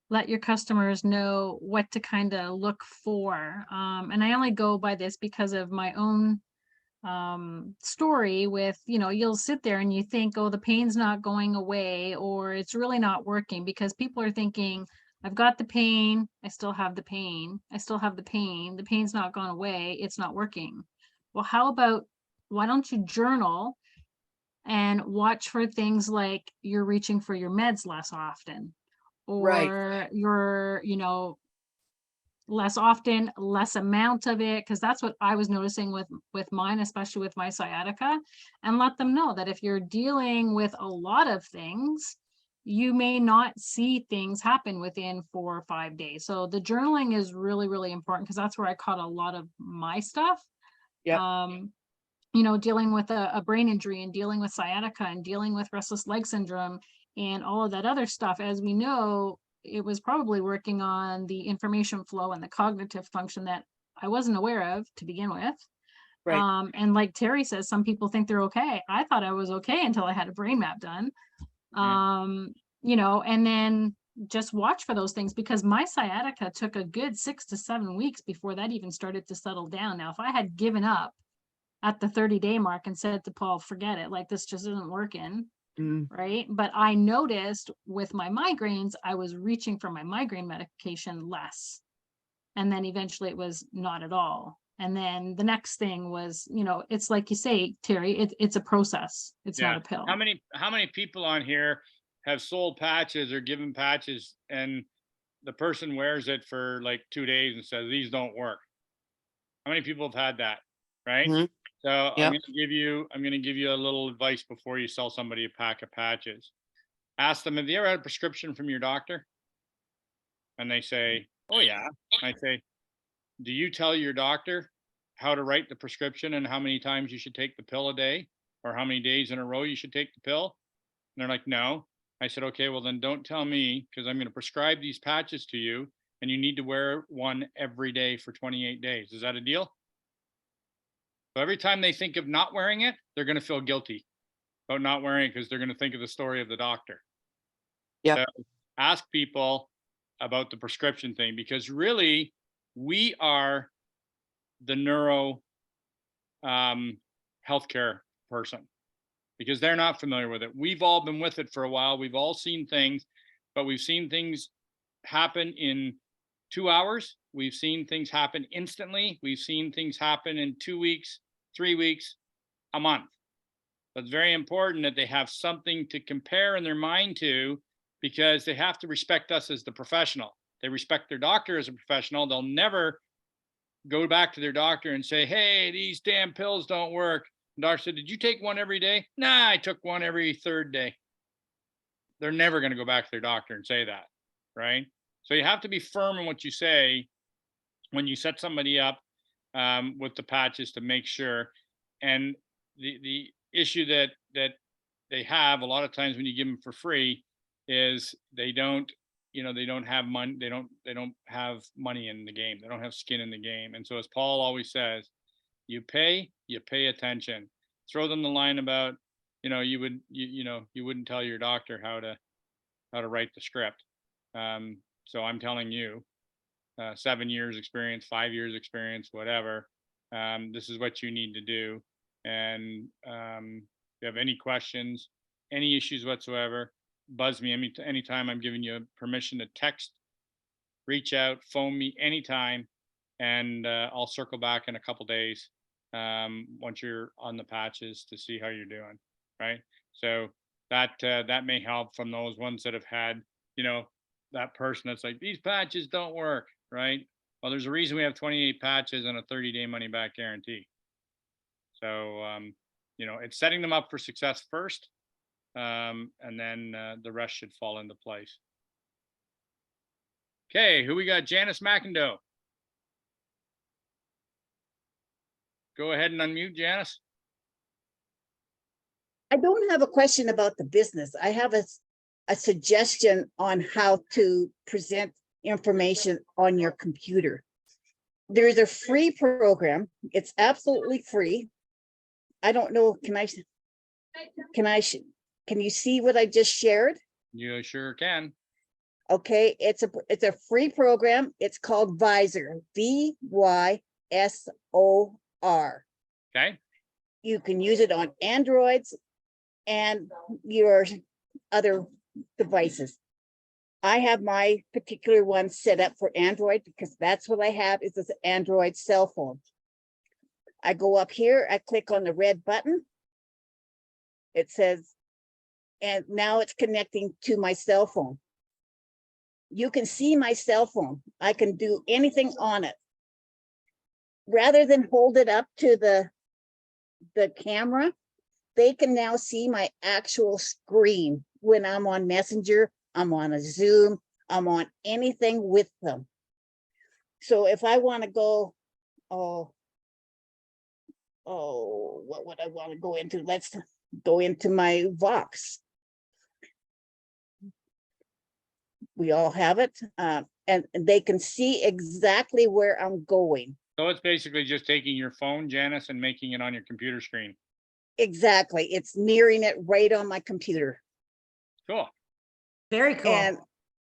let your customers know what to kind of look for. And I only go by this because of my own story with, you'll sit there and you think, oh, the pain's not going away, or it's really not working, because people are thinking, I've got the pain, I still have the pain, I still have the pain, the pain's not gone away, it's not working. well, how about, why don't you journal and watch for things like you're reaching for your meds less often, Right. or you're, less often, less amount of it, because that's what I was noticing with mine, especially with my sciatica, and let them know that if you're dealing with a lot of things, you may not see things happen within 4 or 5 days. So the journaling is really, really important, because that's where I caught a lot of my stuff. Yep. Dealing with a brain injury and dealing with sciatica and dealing with restless leg syndrome and all of that other stuff. As we know, it was probably working on the information flow and the cognitive function that I wasn't aware of to begin with. Right. And like Terry says, some people think they're okay. I thought I was okay until I had a brain map done. And then just watch for those things, because my sciatica took a good 6 to 7 weeks before that even started to settle down. Now, if I had given up at the 30-day mark and said to Paul, forget it, like this just isn't working, right? But I noticed with my migraines, I was reaching for my migraine medication less. And then eventually it was not at all. And then the next thing was, it's like you say, Terry, it's a process. It's not a pill. How many people on here have sold patches or given patches and the person wears it for like 2 days and says, these don't work? How many people have had that? Right. Mhm. So I'm Yep. going to give you a little advice before you sell somebody a pack of patches. Ask them, have you ever had a prescription from your doctor? And they say, oh yeah. I say, do you tell your doctor how to write the prescription and how many times you should take the pill a day, or how many days in a row you should take the pill? And they're like, no. I said, okay, well then don't tell me, because I'm going to prescribe these patches to you and you need to wear one every day for 28 days. Is that a deal? So every time they think of not wearing it, they're going to feel guilty about not wearing it, because they're going to think of the story of the doctor. Yep. So ask people about the prescription thing, because really we are the neuro healthcare person, because they're not familiar with it. We've all been with it for a while. We've all seen things, but we've seen things happen in 2 hours. We've seen things happen instantly. We've seen things happen in 2 weeks, 3 weeks, a month. So it's very important that they have something to compare in their mind to, because they have to respect us as the professional. They respect their doctor as a professional. They'll never go back to their doctor and say, hey, these damn pills don't work. The doctor said, did you take one every day? Nah, I took one every third day. They're never going to go back to their doctor and say that, right? So you have to be firm in what you say when you set somebody up with the patches, to make sure. And the issue that they have a lot of times when you give them for free is they don't have money. They don't have money in the game. They don't have skin in the game. And so, as Paul always says, you pay attention. Throw them the line about, you wouldn't tell your doctor how to write the script. So I'm telling you, 7 years experience, 5 years experience, whatever. This is what you need to do. And if you have any questions, any issues whatsoever, buzz me anytime. I'm giving you permission to text, reach out, phone me anytime, and I'll circle back in a couple days once you're on the patches to see how you're doing. Right. So that may help from those ones that have had, that person that's like, these patches don't work. Right. Well, there's a reason we have 28 patches and a 30-day money back guarantee. So, it's setting them up for success first. And then the rest should fall into place. Okay, who we got? Janice McIndoe. Go ahead and unmute, Janice. I don't have a question about the business. I have a suggestion on how to present information on your computer. There is a free program. It's absolutely free. I don't know, can you see what I just shared? You sure can. Okay, it's a free program. It's called Visor, VYSOR. Okay. You can use it on Androids and your other devices. I have my particular one set up for Android because that's what I have, is this Android cell phone. I go up here, I click on the red button. It says, and now it's connecting to my cell phone. You can see my cell phone. I can do anything on it. Rather than hold it up to the camera, they can now see my actual screen when I'm on Messenger, I'm on a Zoom, I'm on anything with them. So if I want to go, what would I want to go into? Let's go into my Vox. We all have it, and they can see exactly where I'm going. So it's basically just taking your phone, Janice, and making it on your computer screen. Exactly. It's mirroring it right on my computer. Cool. Very cool.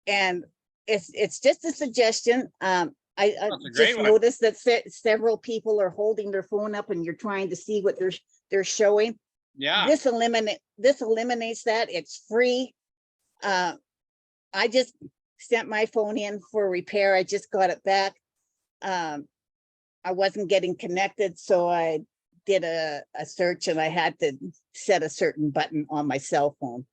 And it's just a suggestion. I That's a great just one. noticed that several people are holding their phone up and you're trying to see what they're showing. Yeah. This eliminates that. It's free. I just sent my phone in for repair. I just got it back. I wasn't getting connected, so I did a search and I had to set a certain button on my cell phone.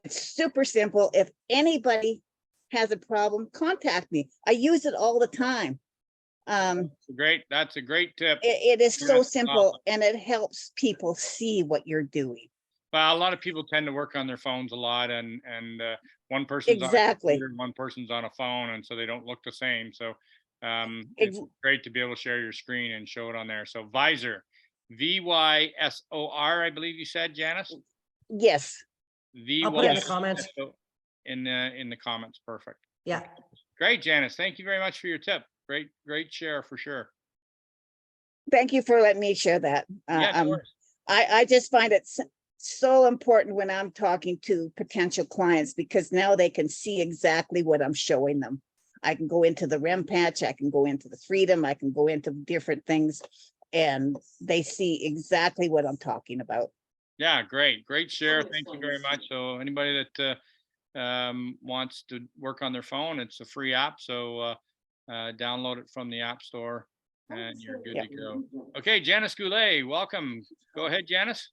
It's super simple. If anybody has a problem, contact me. I use it all the time. That's a great tip. It is Yeah, so that's simple awesome. and it helps people see what you're doing. Well, a lot of people tend to work on their phones a lot and one person's on a Exactly. computer and one person's on a phone, and so they don't look the same. So Ex- it's great to be able to share your screen and show it on there. So Visor, VYSOR, I believe you said, Janice? Yes, I'll put it in the Yes. comments. In the comments. Perfect. Yeah. Great, Janice. Thank you very much for your tip. Great share for sure. thank you for letting me share that. Yeah, no worries. I just find it so important when I'm talking to potential clients because now they can see exactly what I'm showing them. I can go into the REM patch, I can go into the Freedom, I can go into different things, and they see exactly what I'm talking about. Yeah, great share. Thank you very much. So anybody that wants to work on their phone, it's a free app. So download it from the App Store and you're good Yep. to go. Okay, Janice Goulet, welcome. Go ahead, Janice.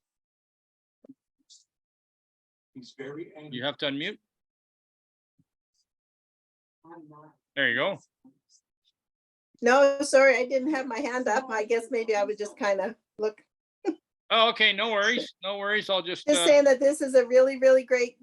You have to unmute. There you go. No, sorry, I didn't have my hand up. I guess maybe I was just kind of Oh, okay, no worries. No worries. I'll just saying that this is a really, really great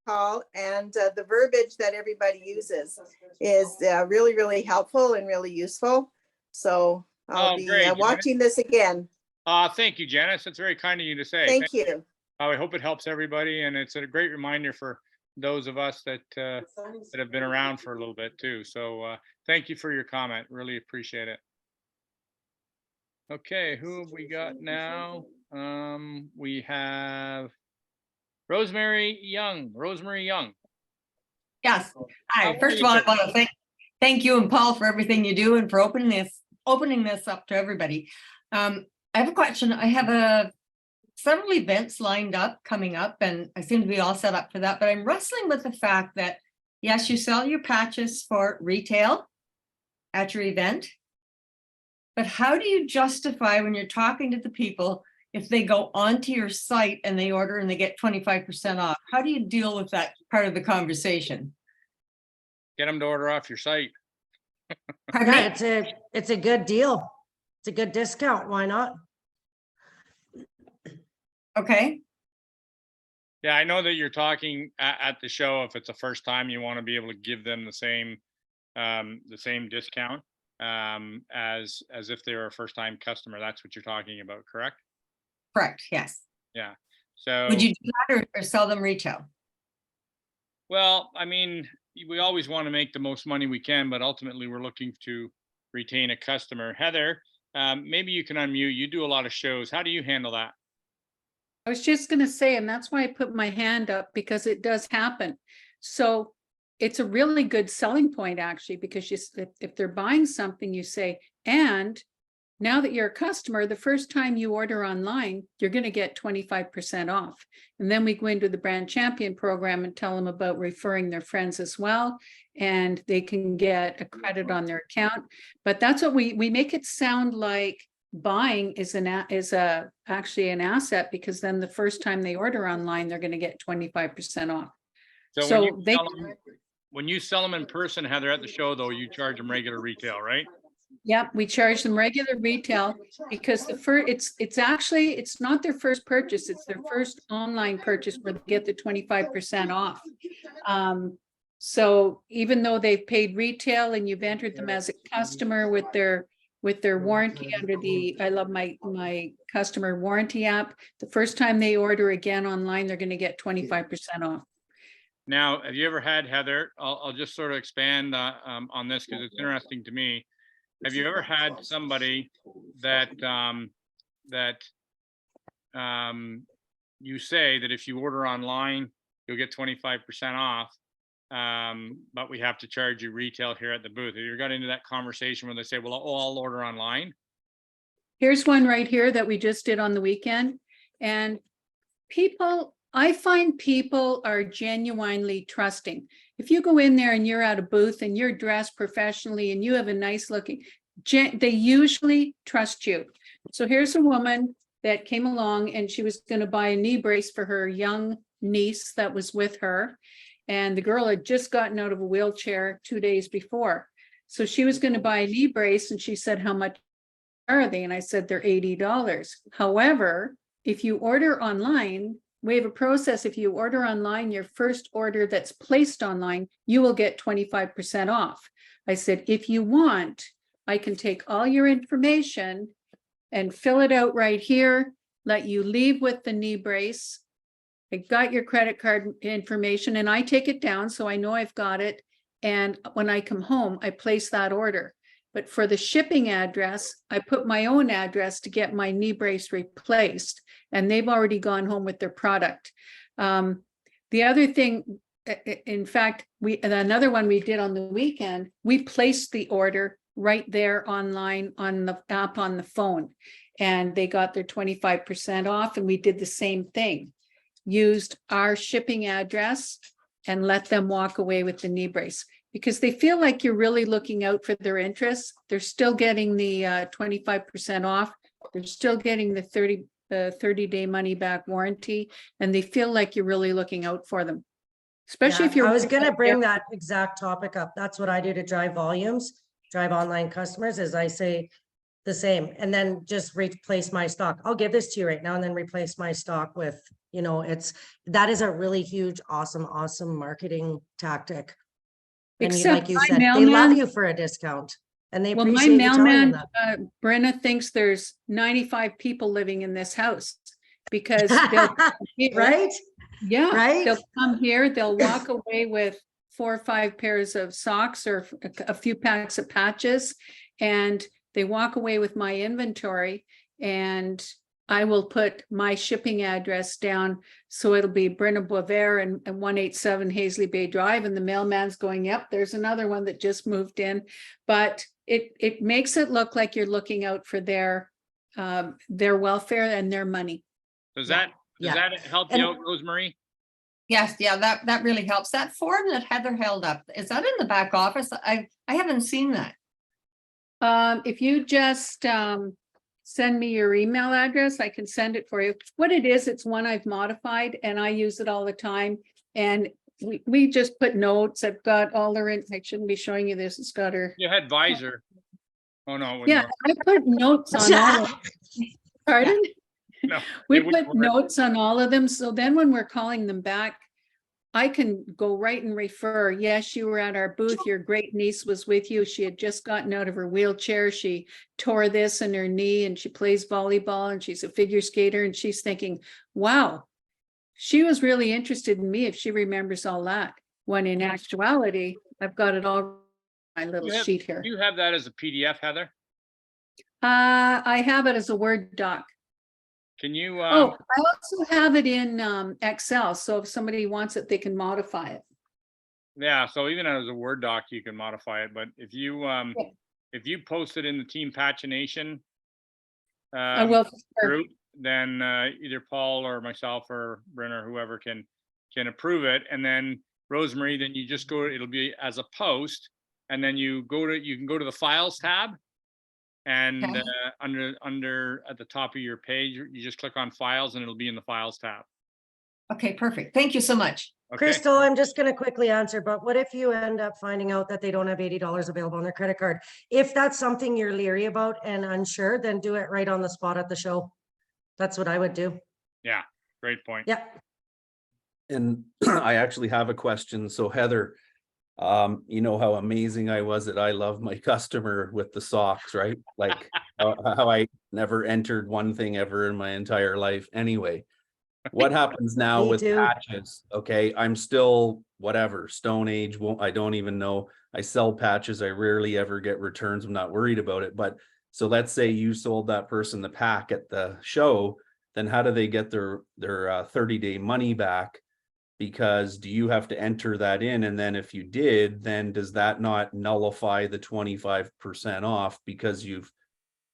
call. And the verbiage that everybody uses is really, really helpful and really useful. So I'll be great, watching this again. thank you, Janice. That's very kind of you to say. Thank you. I hope it helps everybody, and it's a great reminder for those of us that have been around for a little bit too. So thank you for your comment. Really appreciate it. Okay, who have we got now? We have Rosemary Young. Rosemary Young. Yes. How Hi. are First of you all, I today? want to thank you and Paul for everything you do and for opening this up to everybody. I have a question. I have several events lined up coming up, and I seem to be all set up for that. But I'm wrestling with the fact that yes, you sell your patches for retail at your event, but how do you justify when you're talking to the people if they go onto your site and they order and they get 25% off? How do you deal with that part of the conversation? Get them to order off your site. Pardon me? Yeah, it's a good deal. It's a good discount. Why not? Okay. Yeah, I know that you're talking at the show. If it's the first time, you want to be able to give them the same discount as if they were a first time customer. That's what you're talking about, correct? Correct. Yes. Yeah. So Would you do that or sell them retail? well, I mean, we always want to make the most money we can, but ultimately we're looking to retain a customer. Heather, maybe you can unmute. You do a lot of shows. How do you handle that? I was just gonna say, and that's why I put my hand up, because it does happen. So it's a really good selling point, actually, because if they're buying something, you say, and now that you're a customer, the first time you order online, you're gonna get 25% off. And then we go into the brand champion program and tell them about referring their friends as well. And they can get a credit on their account. But that's what we make it sound like buying is actually an asset, because then the first time they order online, they're gonna get 25% off. So So when you they- sell 'em- when you sell them in person, Heather, at the show though, you charge them regular retail, right? Yep, we charge them regular retail because it's not their first purchase, it's their first online purchase where they get the 25% off. So even though they've paid retail and you've entered them as a customer with their warranty under I love my customer warranty app, the first time they order again online, they're gonna get 25% off. Now, have you ever had, Heather, I'll just sort of expand on this because it's interesting to me. Have you ever had somebody that you say that if you order online, you'll get 25% off, but we have to charge you retail here at the booth? Have you ever got into that conversation where they say, well, I'll order online? Here's one right here that we just did on the weekend. And I find people are genuinely trusting. If you go in there and you're at a booth and you're dressed professionally and you have a nice looking, they usually trust you. So here's a woman that came along and she was going to buy a knee brace for her young niece that was with her. And the girl had just gotten out of a wheelchair 2 days before. So she was going to buy a knee brace and she said, how much are they? And I said, they're $80. However, if you order online, we have a process. If you order online, your first order that's placed online, you will get 25% off. I said, if you want, I can take all your information and fill it out right here, let you leave with the knee brace. I got your credit card information and I take it down so I know I've got it. And when I come home, I place that order. But for the shipping address, I put my own address to get my knee brace replaced, and they've already gone home with their product. The other thing, in fact, another one we did on the weekend, we placed the order right there online on the app on the phone, and they got their 25% off. And we did the same thing, used our shipping address and let them walk away with the knee brace. Because they feel like you're really looking out for their interests. They're still getting the 25% off. They're still getting the 30-day money back warranty, and they feel like you're really looking out for them. Especially if you're. I was gonna bring that exact topic up. That's what I do to drive online customers, is I say the same, and then just replace my stock. I'll give this to you right now and then replace my stock with, that is a really huge, awesome marketing tactic. And like you said, they love you for a discount and they appreciate you telling them that. Brenna thinks there's 95 people living in this house because they'll right? Yeah, right. They'll come here, they'll walk away with 4 or 5 pairs of socks or a few packs of patches, and they walk away with my inventory, and I will put my shipping address down. So it'll be Brenna Boisvert and 187 Hazley Bay Drive. And the mailman's going, yep, there's another one that just moved in. But it makes it look like you're looking out for their welfare and their money. Does that help you out, Rosemary? Yes, yeah, that really helps. That form that Heather held up, is that in the back office? I haven't seen that. If you just send me your email address, I can send it for you. What it is, it's one I've modified and I use it all the time. And we just put notes. I've got all their, I shouldn't be showing you this. It's got her. You had Visor. Oh, no. Yeah, I put notes on all of them. Pardon? No, we put notes on all of them. So then when we're calling them back, I can go right and refer. Yes, you were at our booth. Your great niece was with you. She had just gotten out of her wheelchair. She tore this in her knee and she plays volleyball and she's a figure skater. And she's thinking, wow, she was really interested in me if she remembers all that. When in actuality, I've got it all on my little sheet here. Do you have that as a PDF, Heather? I have it as a Word doc. Can you? I also have it in Excel. So if somebody wants it, they can modify it. Yeah. So even as a Word doc, you can modify it. But if you post it in the Team Patchination I will group, then either Paul or myself or Brenna or whoever can approve it. And then Rosemary, then you just go. It'll be as a post, and then you can go to the Files tab. And Okay. under at the top of your page, you just click on files and it'll be in the files tab. Okay, perfect. Thank you so much. Okay. Crystal, I'm just gonna quickly answer, but what if you end up finding out that they don't have $80 available on their credit card? If that's something you're leery about and unsure, then do it right on the spot at the show. That's what I would do. Yeah, great point. Yeah. And I actually have a question. So Heather, you know how amazing I was at I Love My Customer with the socks, right? Like how I never entered one thing ever in my entire life. Anyway, what happens now Me with too. patches? Okay, I'm still whatever, Stone Age, I don't even know. I sell patches. I rarely ever get returns. I'm not worried about it. But so let's say you sold that person the pack at the show, then how do they get their 30-day money back? Because do you have to enter that in? And then if you did, then does that not nullify the 25% off because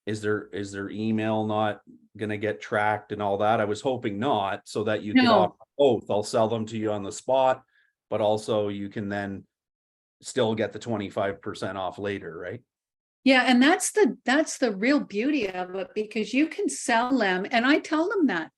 is their email not gonna get tracked and all that? I was hoping not, so that you could No. offer both. I'll sell them to you on the spot, but also you can then still get the 25% off later, right? Yeah, and that's the real beauty of it, because you can sell them, and I tell them that.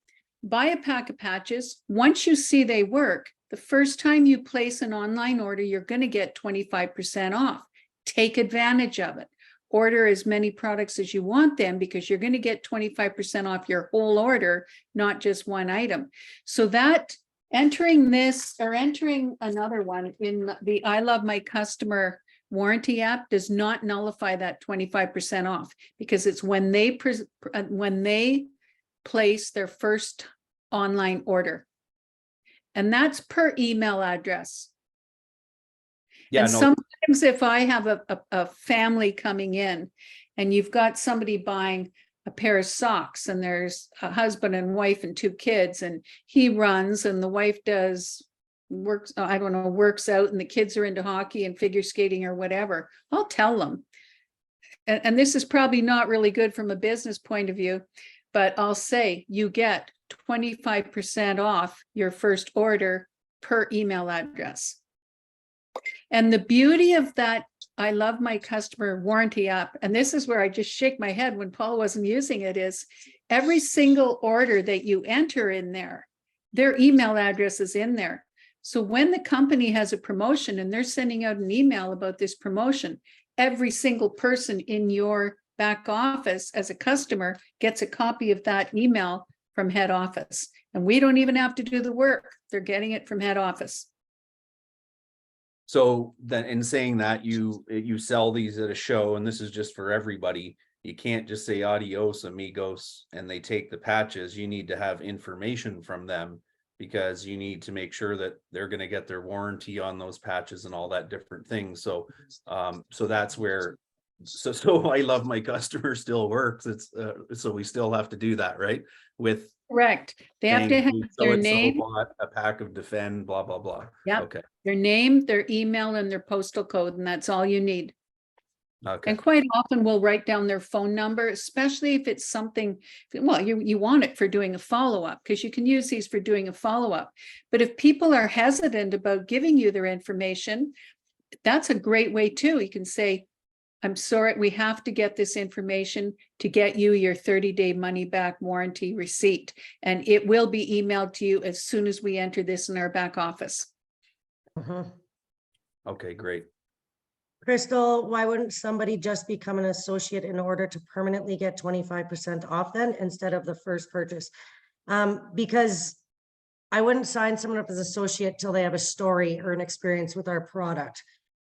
Buy a pack of patches. Once you see they work, the first time you place an online order, you're going to get 25% off. Take advantage of it. Order as many products as you want them, because you're going to get 25% off your whole order, not just one item. So that entering this or entering another one in the I Love My Customer warranty app does not nullify that 25% off, because it's when they place their first online order. And that's per email address. Yeah, And no, sometimes if I have a family coming in and you've got somebody buying a pair of socks, and there's a husband and wife and 2 kids, and he runs and the wife works out, and the kids are into hockey and figure skating or whatever, I'll tell them. And this is probably not really good from a business point of view, but I'll say you get 25% off your first order per email address. And the beauty of that I Love My Customer warranty app, and this is where I just shake my head when Paul wasn't using it, is every single order that you enter in there, their email address is in there. So when the company has a promotion and they're sending out an email about this promotion, every single person in your back office as a customer gets a copy of that email from head office. And we don't even have to do the work. They're getting it from head office. so then in saying that, you sell these at a show, and this is just for everybody. You can't just say adios amigos and they take the patches. You need to have information from them, because you need to make sure that they're going to get their warranty on those patches and all that different things. So so that's where so I Love My Customer still works. It's so we still have to do that, right? With Correct. They have to have saying their so-and-so name, bought a pack of Defend, blah blah blah. Yep. Okay. their name, their email, and their postal code, and that's all you need. Okay. And quite often we'll write down their phone number, especially if it's something, well, you want it for doing a follow-up, because you can use these for doing a follow-up. But if people are hesitant about giving you their information, that's a great way too. You can say, I'm sorry, we have to get this information to get you your 30-day money back warranty receipt. And it will be emailed to you as soon as we enter this in our back office. Mhm. Okay, great. Crystal, why wouldn't somebody just become an associate in order to permanently get 25% off then instead of the first purchase? Because I wouldn't sign someone up as associate till they have a story or an experience with our product.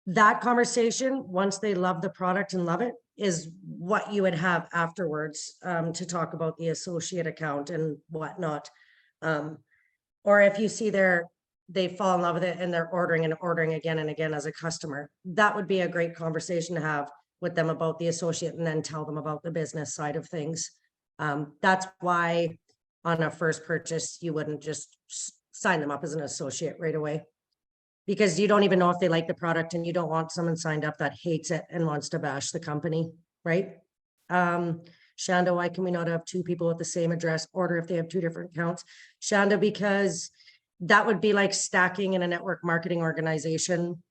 That conversation, once they love the product and love it, is what you would have afterwards to talk about the associate account and whatnot. Or if you see they fall in love with it and they're ordering and ordering again and again as a customer, that would be a great conversation to have with them about the associate, and then tell them about the business side of things. That's why on a first purchase, you wouldn't just sign them up as an associate right away, because you don't even know if they like the product, and you don't want someone signed up that hates it and wants to bash the company, right? Shanda, why can we not have 2 people with the same address order if they have 2 different accounts? Shanda, because that would be like stacking in a network marketing organization.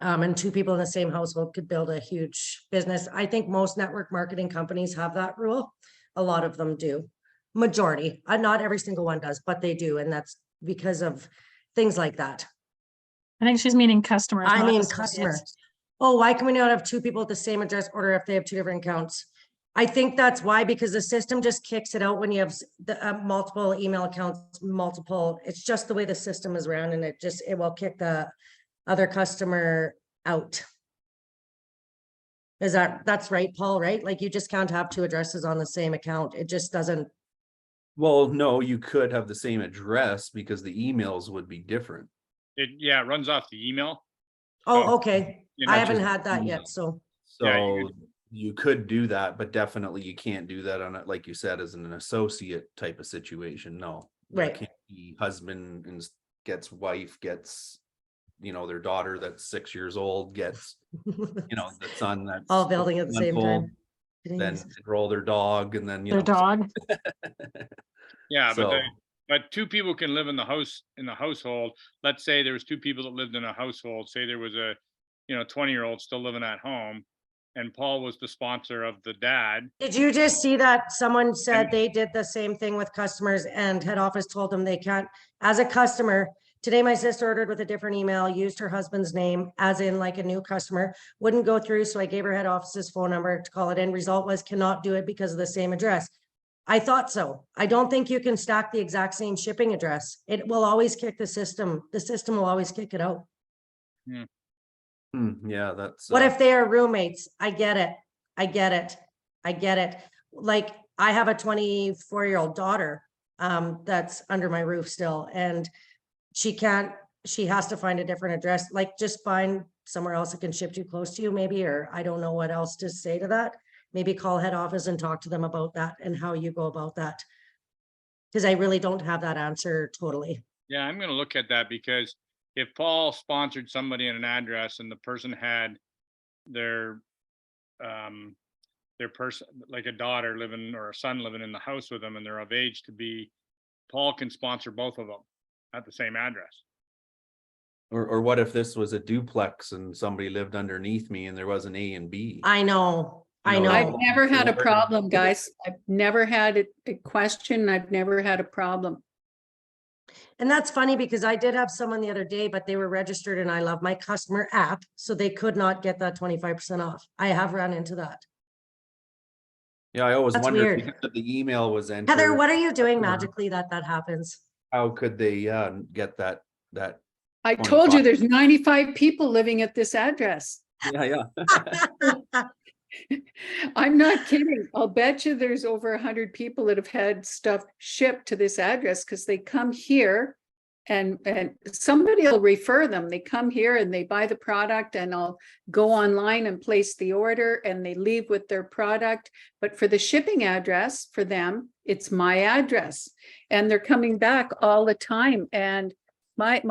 And two people in the same household could build a huge business. I think most network marketing companies have that rule. A lot of them do. Majority, not every single one does, but they do. And that's because of things like that. I think she's meaning customers. I not mean, associates. customer. Oh, why can we not have two people with the same address order if they have two different accounts? I think that's why, because the system just kicks it out when you have the multiple email accounts, multiple, it's just the way the system is ran, and it will kick the other customer out. That's right, Paul, right? Like you just can't have two addresses on the same account. It just doesn't. Well, no, you could have the same address because the emails would be different. It runs off the email. Oh, okay. you I know, haven't just had that email. yet, so. Yeah, you So you could do that, but definitely you can't do that on, like you said, as an associate type of situation. No. There Right. can't be husband and gets wife, gets, their daughter that's 6 years old gets, the son that's All building at the same month old, time. then roll their dog and then, Their dog. Yeah, So- but two people can live in the household. Let's say there was two people that lived in a household. Say there was a 20-year-old still living at home, and Paul was the sponsor of the dad. Did you just see that someone said they did the same thing with customers and head office told them they can't, as a customer, today my sister ordered with a different email, used her husband's name as in like a new customer, wouldn't go through. So I gave her head office's phone number to call it in. Result was cannot do it because of the same address. I thought so. I don't think you can stack the exact same shipping address. It will always kick the system. The system will always kick it out. Yeah, that's. What if they are roommates? I get it. I get it. I get it. Like I have a 24-year-old daughter that's under my roof still, and she has to find a different address. Like just find somewhere else that can ship too close to you maybe, or I don't know what else to say to that. Maybe call head office and talk to them about that and how you go about that. Because I really don't have that answer totally. Yeah, I'm gonna look at that, because if Paul sponsored somebody in an address and the person had their person, like a daughter living or a son living in the house with them, and they're of age to be, Paul can sponsor both of them at the same address. Or what if this was a duplex and somebody lived underneath me and there was an A and B? I know. I No, know. I've never had a Where- problem, guys. I've never had a question. I've never had a problem. And that's funny because I did have someone the other day, but they were registered in I Love My Customer app, so they could not get that 25% off. I have run into that. Yeah, I always That's wondered weird. because the email was entered. Heather, what are you doing or magically that happens? How could they get that? I told you 25. there's 95 people living at this address. Yeah. I'm not kidding. I'll bet you there's over 100 people that have had stuff shipped to this address because they come here and somebody will refer them. They come here and they buy the product, and I'll go online and place the order and they leave with their product. But for the shipping address for them, it's my address, and they're coming back all the time. And my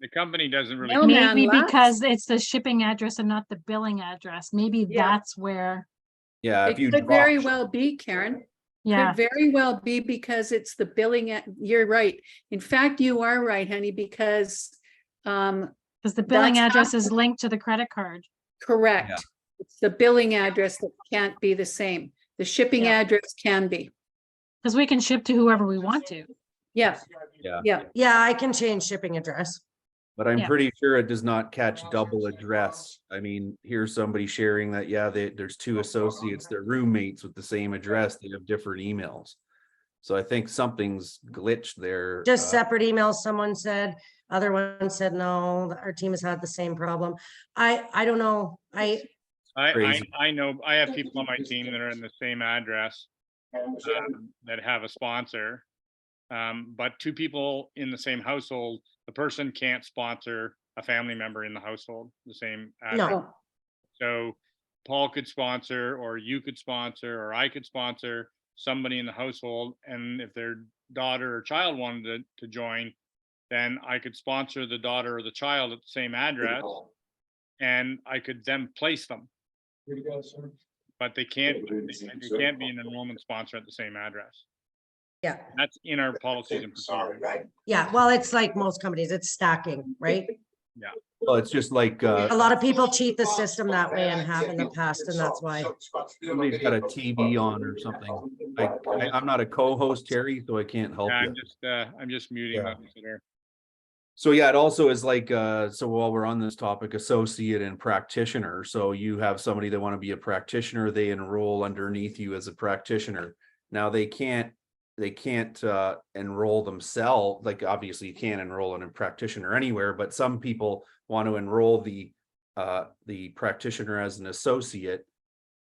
The company doesn't really. No, man, Maybe laughs. because it's the shipping address and not the billing address. Maybe Yeah. that's where, Yeah, it if you could very drop- well be, Karen. yeah. Could very well be because it's the billing. You're right. In fact, you are right, honey, because Because the billing that's address is linked to the credit card. correct. It's the billing address that can't be the same. The shipping Yeah. address can be. Because we can ship to whoever we want to. Yeah, Yeah, yeah. Yeah, I can change shipping address. but I'm Yeah. pretty sure it does not catch double address. I mean, here's somebody sharing that, there's two associates, they're roommates with the same address, they have different emails. So I think something's glitched there. Just separate emails, someone said, other one said, no, our team has had the same problem. I don't know. Crazy. I know, I have people on my team that are in the same address that have a sponsor. But two people in the same household, the person can't sponsor a family member in the household, the same address. No. So Paul could sponsor, or you could sponsor, or I could sponsor somebody in the household. And if their daughter or child wanted to join, then I could sponsor the daughter or the child at the same address, and I could then place them. But they can't be an enrollment sponsor at the same address. Yeah, That's in our policies and procedures. yeah. Well, it's like most companies, it's stacking, right? Well, it's just like, A lot of people cheat the system that way and have in the past, and that's why. somebody's got a TV on or something. I'm not a co-host, Terry, so I can't help Yeah, you. I'm just muting Yeah. my visitor. So yeah, it also is like, so while we're on this topic, associate and practitioner. So you have somebody that want to be a practitioner, they enroll underneath you as a practitioner. Now they can't enroll themselves. Like obviously you can't enroll in a practitioner anywhere, but some people want to enroll the practitioner as an associate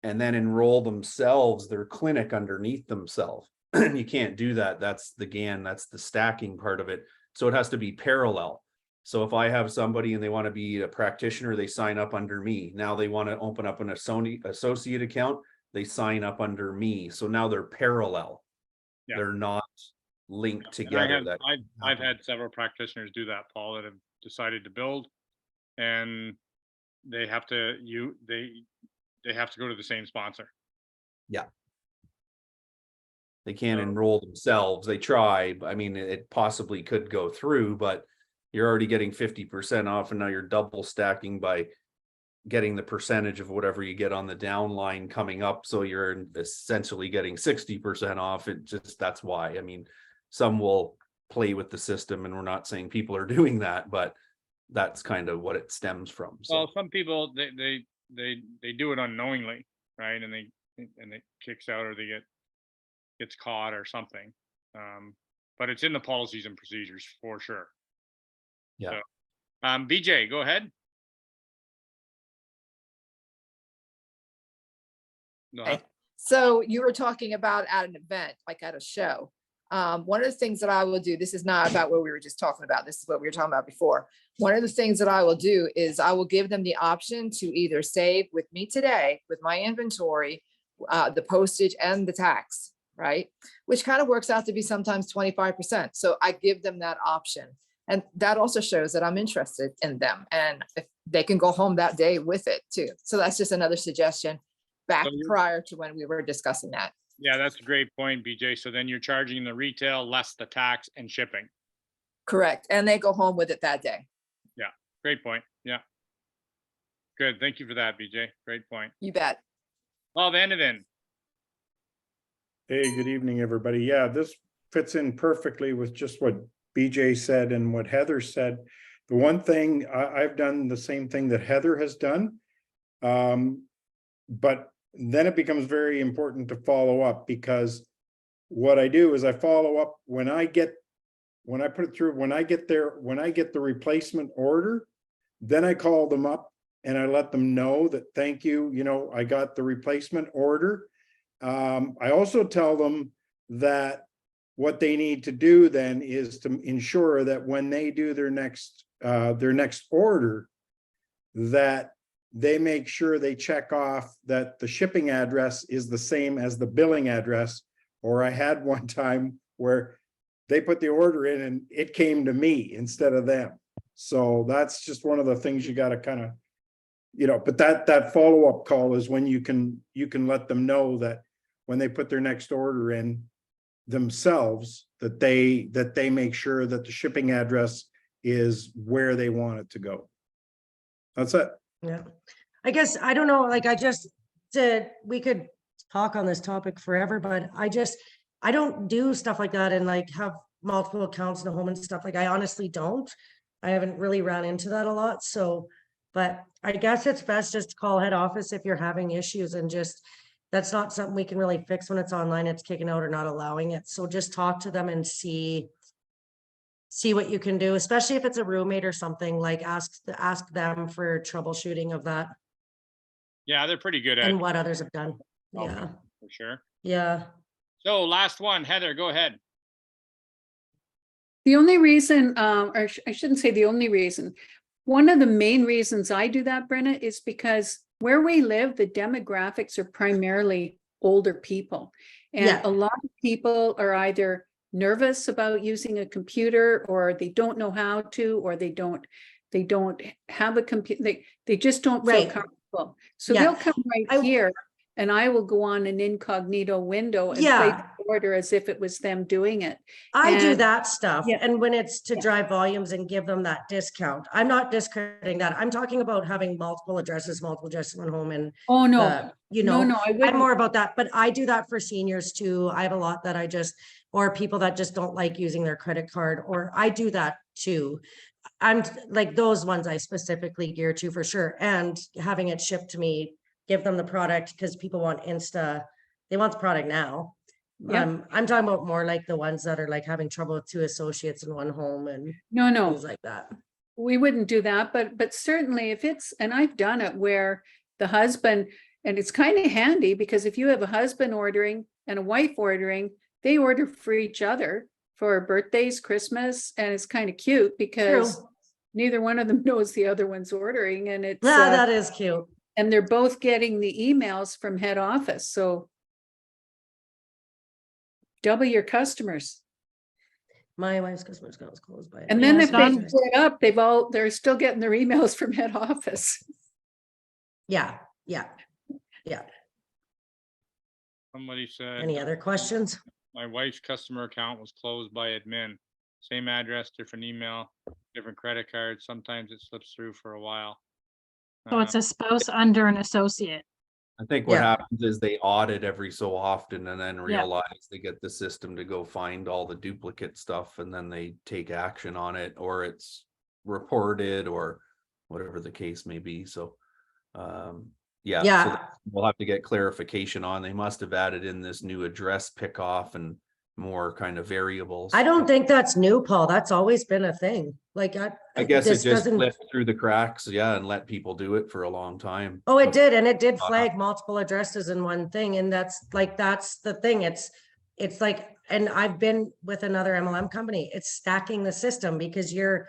and then enroll themselves, their clinic underneath themselves. You can't do that. That's the GAN, that's the stacking part of it. So it has to be parallel. So if I have somebody and they want to be a practitioner, they sign up under me. Now they want to open up an associate account, they sign up under me. So now they're parallel. Yeah. They're not linked And together. I've had several practitioners do that, Paul, that have decided to build, and they have to go to the same sponsor. They can't So- enroll themselves. They try. I mean, it possibly could go through, but you're already getting 50% off, and now you're double stacking by getting the percentage of whatever you get on the downline coming up. So you're essentially getting 60% off. It just, that's why. I mean, some will play with the system, and we're not saying people are doing that, but that's kind of what it stems from. So Well, some people, they do it unknowingly, right? And it kicks out, or gets caught or something. But it's in the policies and procedures for sure. Yeah. So, BJ, go ahead. No, Okay. So you were talking about at an event, like at a show. One of the things that I will do, this is not about what we were just talking about. This is what we were talking about before. One of the things that I will do is I will give them the option to either save with me today with my inventory, the postage and the tax, right? Which kind of works out to be sometimes 25%. So I give them that option. And that also shows that I'm interested in them, and if they can go home that day with it too. So that's just another suggestion back So you're- prior to when we were discussing that. yeah, that's a great point, BJ. So then you're charging the retail less the tax and shipping. Correct. And they go home with it that day. Great point. Yeah. Good. Thank you for that, BJ. Great point. You bet. Paul Vandeven. Hey, good evening, everybody. Yeah, this fits in perfectly with just what BJ said and what Heather said. The one thing, I've done the same thing that Heather has done. But then it becomes very important to follow up, because what I do is I follow up when I get the replacement order, then I call them up and I let them know that, thank you, I got the replacement order. I also tell them that what they need to do then is to ensure that when they do their next order, that they make sure they check off that the shipping address is the same as the billing address. Or I had one time where they put the order in and it came to me instead of them. So that's just one of the things you got to kind of, but that follow-up call is when you can let them know that when they put their next order in themselves, that they make sure that the shipping address is where they want it to go. That's it. Yeah, I guess, I don't know, like I just said, we could talk on this topic forever, but I don't do stuff like that and like have multiple accounts in the home and stuff. Like I honestly don't. I haven't really ran into that a lot. So, but I guess it's best just to call head office if you're having issues, and just, that's not something we can really fix when it's online, it's kicking out or not allowing it. So just talk to them and see what you can do, especially if it's a roommate or something, like ask them for troubleshooting of that Yeah, they're pretty good at and it, what others have done. Okay. Yeah, for sure. yeah. So last one, Heather, go ahead. The only reason, or I shouldn't say the only reason, one of the main reasons I do that, Brenna, is because where we live, the demographics are primarily older people. And Yeah. a lot of people are either nervous about using a computer, or they don't know how to, or they don't have a computer. They just don't feel Right. comfortable. So Yeah. they'll come right I- here, and I will go on an incognito window and play Yeah. order as if it was them doing it. I do And- that stuff. Yeah. And when it's to Yeah. drive volumes and give them that discount, I'm not discrediting that. I'm talking about having multiple addresses in one home and, Oh, no, you no, know, no, I I'm wouldn't. more about that, but I do that for seniors too. I have a lot that I just, or people that just don't like using their credit card, or I do that too. I'm like those ones I specifically gear to for sure. And having it shipped to me, give them the product because people want they want the product now. Yeah. I'm talking about more like the ones that are like having trouble with 2 associates in one home and No, things like that. we wouldn't do that, but certainly if it's, and I've done it where the husband, and it's kind of handy because if you have a husband ordering and a wife ordering, they order for each other for birthdays, Christmas, and it's kind of cute because neither one of them knows the other one's ordering, and it's Yeah, that is cute. and they're both getting the emails from head office, so double your customers. My wife's Christmas account was closed by. And then Yeah, if they done. split up, they're still getting their emails from head office. Yeah. Somebody said. Any other questions? My wife's customer account was closed by admin. Same address, different email, different credit card. Sometimes it slips through for a while. So it's a spouse under an associate. I think what Yeah. happens is they audit every so often and then Yeah. realize they get the system to go find all the duplicate stuff and then they take action on it, or it's reported or whatever the case may be. So, yeah. so Yeah. that we'll have to get clarification on. They must have added in this new address pickoff and more kind of variables. I don't think that's new, Paul. That's always been a thing. Like I guess it this just doesn't- slipped through the cracks, yeah, and let people do it for a long time. Oh, it did, and it did Uh-huh. flag multiple addresses in one thing, and that's the thing. It's like, and I've been with another MLM company. It's stacking the system because you're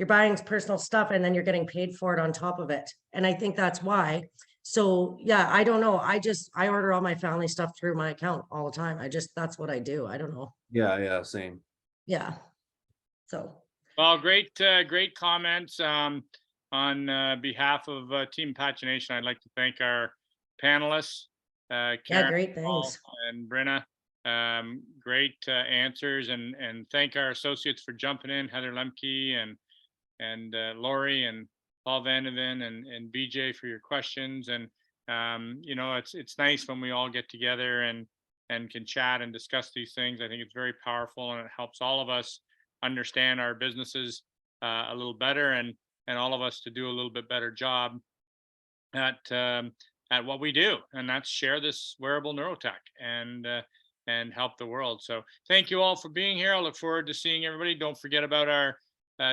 buying personal stuff and then you're getting paid for it on top of it. And I think that's why. So yeah, I don't know. I order all my family stuff through my account all the time. That's what I do. I don't know. Yeah, same. Yeah. So. Well, great comments. On behalf of Team Pagination, I'd like to thank our panelists. Karen, Great, Paul, thanks. and Brenna. Great answers, and thank our associates for jumping in, Heather Lemke and Lori and Paul Vandeven and BJ for your questions. And you know, it's nice when we all get together and can chat and discuss these things. I think it's very powerful, and it helps all of us understand our businesses a little better, and all of us to do a little bit better job at what we do, and that's share this wearable neurotech and help the world. So thank you all for being here. I look forward to seeing everybody. Don't forget about our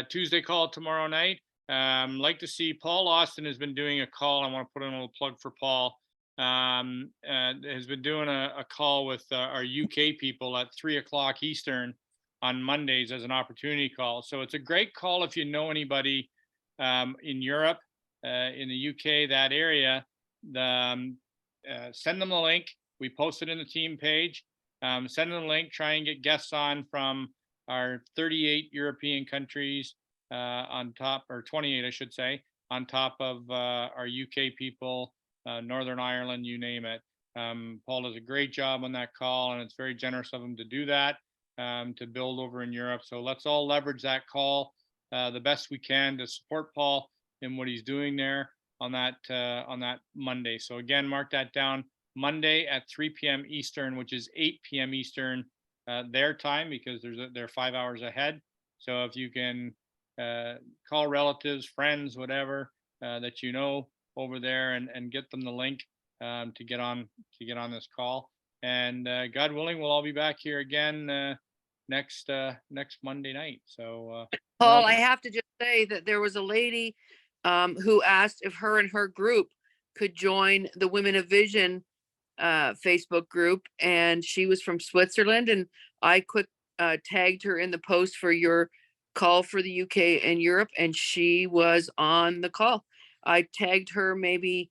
Tuesday call tomorrow night. Like to see Paul Austin has been doing a call. I want to put in a little plug for Paul. Has been doing a call with our UK people at 3:00 Eastern on Mondays as an opportunity call. So it's a great call if you know anybody in Europe, in the UK, that area. Send them the link. We post it in the team page. Send them the link. Try and get guests on from our 38 European countries on top, or 28, I should say, on top of our UK people, Northern Ireland, you name it. Paul does a great job on that call, and it's very generous of him to do that, to build over in Europe. So let's all leverage that call the best we can to support Paul in what he's doing there on that Monday. So again, mark that down, Monday at 3 p.m. Eastern, which is 8 p.m. Eastern their time, because they're 5 hours ahead. So if you can call relatives, friends, whatever that you know over there, and get them the link to get on this call. And God willing, we'll all be back here again next Monday night. So Paul, I have to just say that there was a lady who asked if her and her group could join the Women of Vision Facebook group, and she was from Switzerland, and I tagged her in the post for your call for the UK and Europe, and she was on the call. I tagged her maybe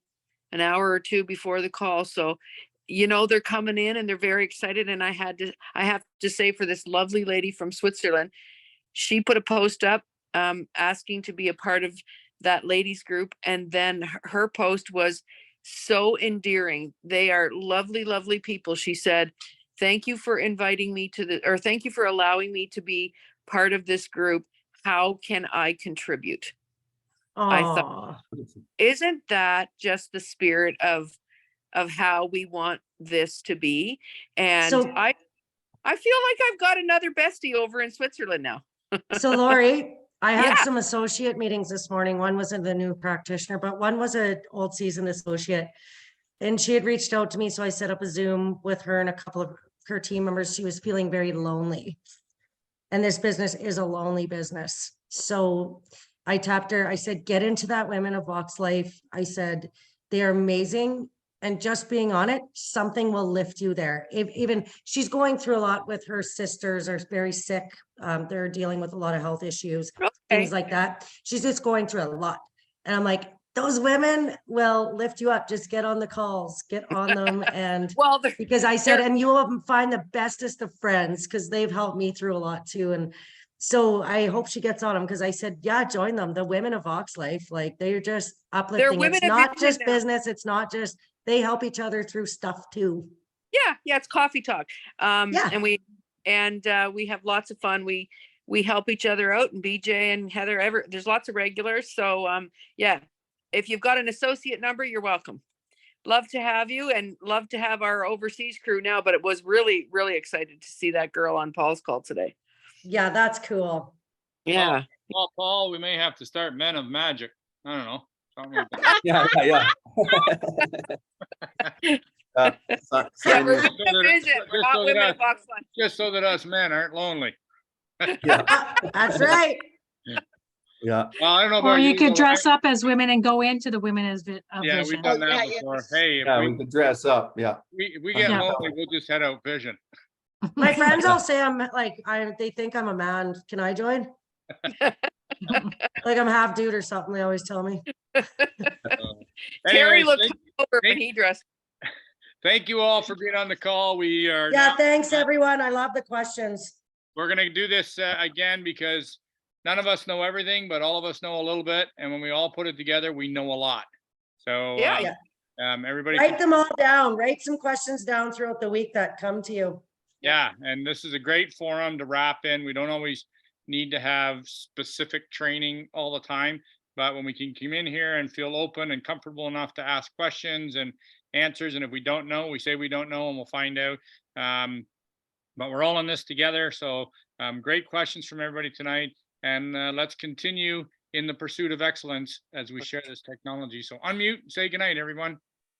an hour or two before the call. So, you know, they're coming in and they're very excited. And I have to say, for this lovely lady from Switzerland, she put a post up asking to be a part of that ladies group. And then her post was so endearing. They are lovely, lovely people. She said, Thank you for inviting me to or thank you for allowing me to be part of this group. How can I contribute? I thought, Oh, isn't that just the spirit of how we want this to be? And So- I feel like I've got another bestie over in Switzerland now. so Lori, I had Yeah. some associate meetings this morning. One was the new practitioner, but one was an old seasoned associate. And she had reached out to me, so I set up a Zoom with her and a couple of her team members. She was feeling very lonely. And this business is a lonely business. So I tapped her, I said, get into that Women of Vox life. I said, they're amazing. And just being on it, something will lift you there. Even she's going through a lot with her sisters are very sick. They're dealing with a lot of health issues, things like that. She's just going through a lot. And I'm like, those women will lift you up. Just get on the calls, get on them. And Well, because I said, and you will find the bestest of friends because they've helped me through a lot too. And so I hope she gets on them because I said, yeah, join them. The Women of Vox life, like they're just uplifting. women It's of not vision just now. business. It's not just, they help each other through stuff too. Yeah, it's coffee talk. Yeah. And we have lots of fun. We help each other out, and BJ and Heather, there's lots of regulars. So yeah, if you've got an associate number, you're welcome. Love to have you and love to have our overseas crew now, but it was really, really excited to see that girl on Paul's call today. Yeah, that's cool. Yeah. Well, Paul, we may have to start Men of Magic. I don't know. Something like that. Yeah. Yeah, Sign we're me- Women of Vision. We're not Women of Vox Life. Just so that us men aren't lonely. yeah, That's right. yeah. Well, I don't know about Or you could but dress up as women and go into the Women of Yeah, Vision. we've done Oh, yeah, that yeah. before. Hey, if Yeah, we, we could dress up. Yeah. we get Yeah. lonely, we'll just head out vision. My friends all say I'm like, they think I'm a man. Can I join? Like I'm half dude or something. They always tell me. Terry Anyways, looked thank- over when thank- he dressed. Thank you all for being on the call. We are Yeah, now, thanks everyone. I love the questions. we're gonna do this again because none of us know everything, but all of us know a little bit. And when we all put it together, we know a lot. So Yeah. everybody, Write them all down. Write some questions down throughout the week that come to you. yeah, and this is a great forum to wrap in. We don't always need to have specific training all the time, but when we can come in here and feel open and comfortable enough to ask questions and answers, and if we don't know, we say we don't know and we'll find out. But we're all in this together. So great questions from everybody tonight. And let's continue in the pursuit of excellence as we share this technology. So unmute, say goodnight, everyone.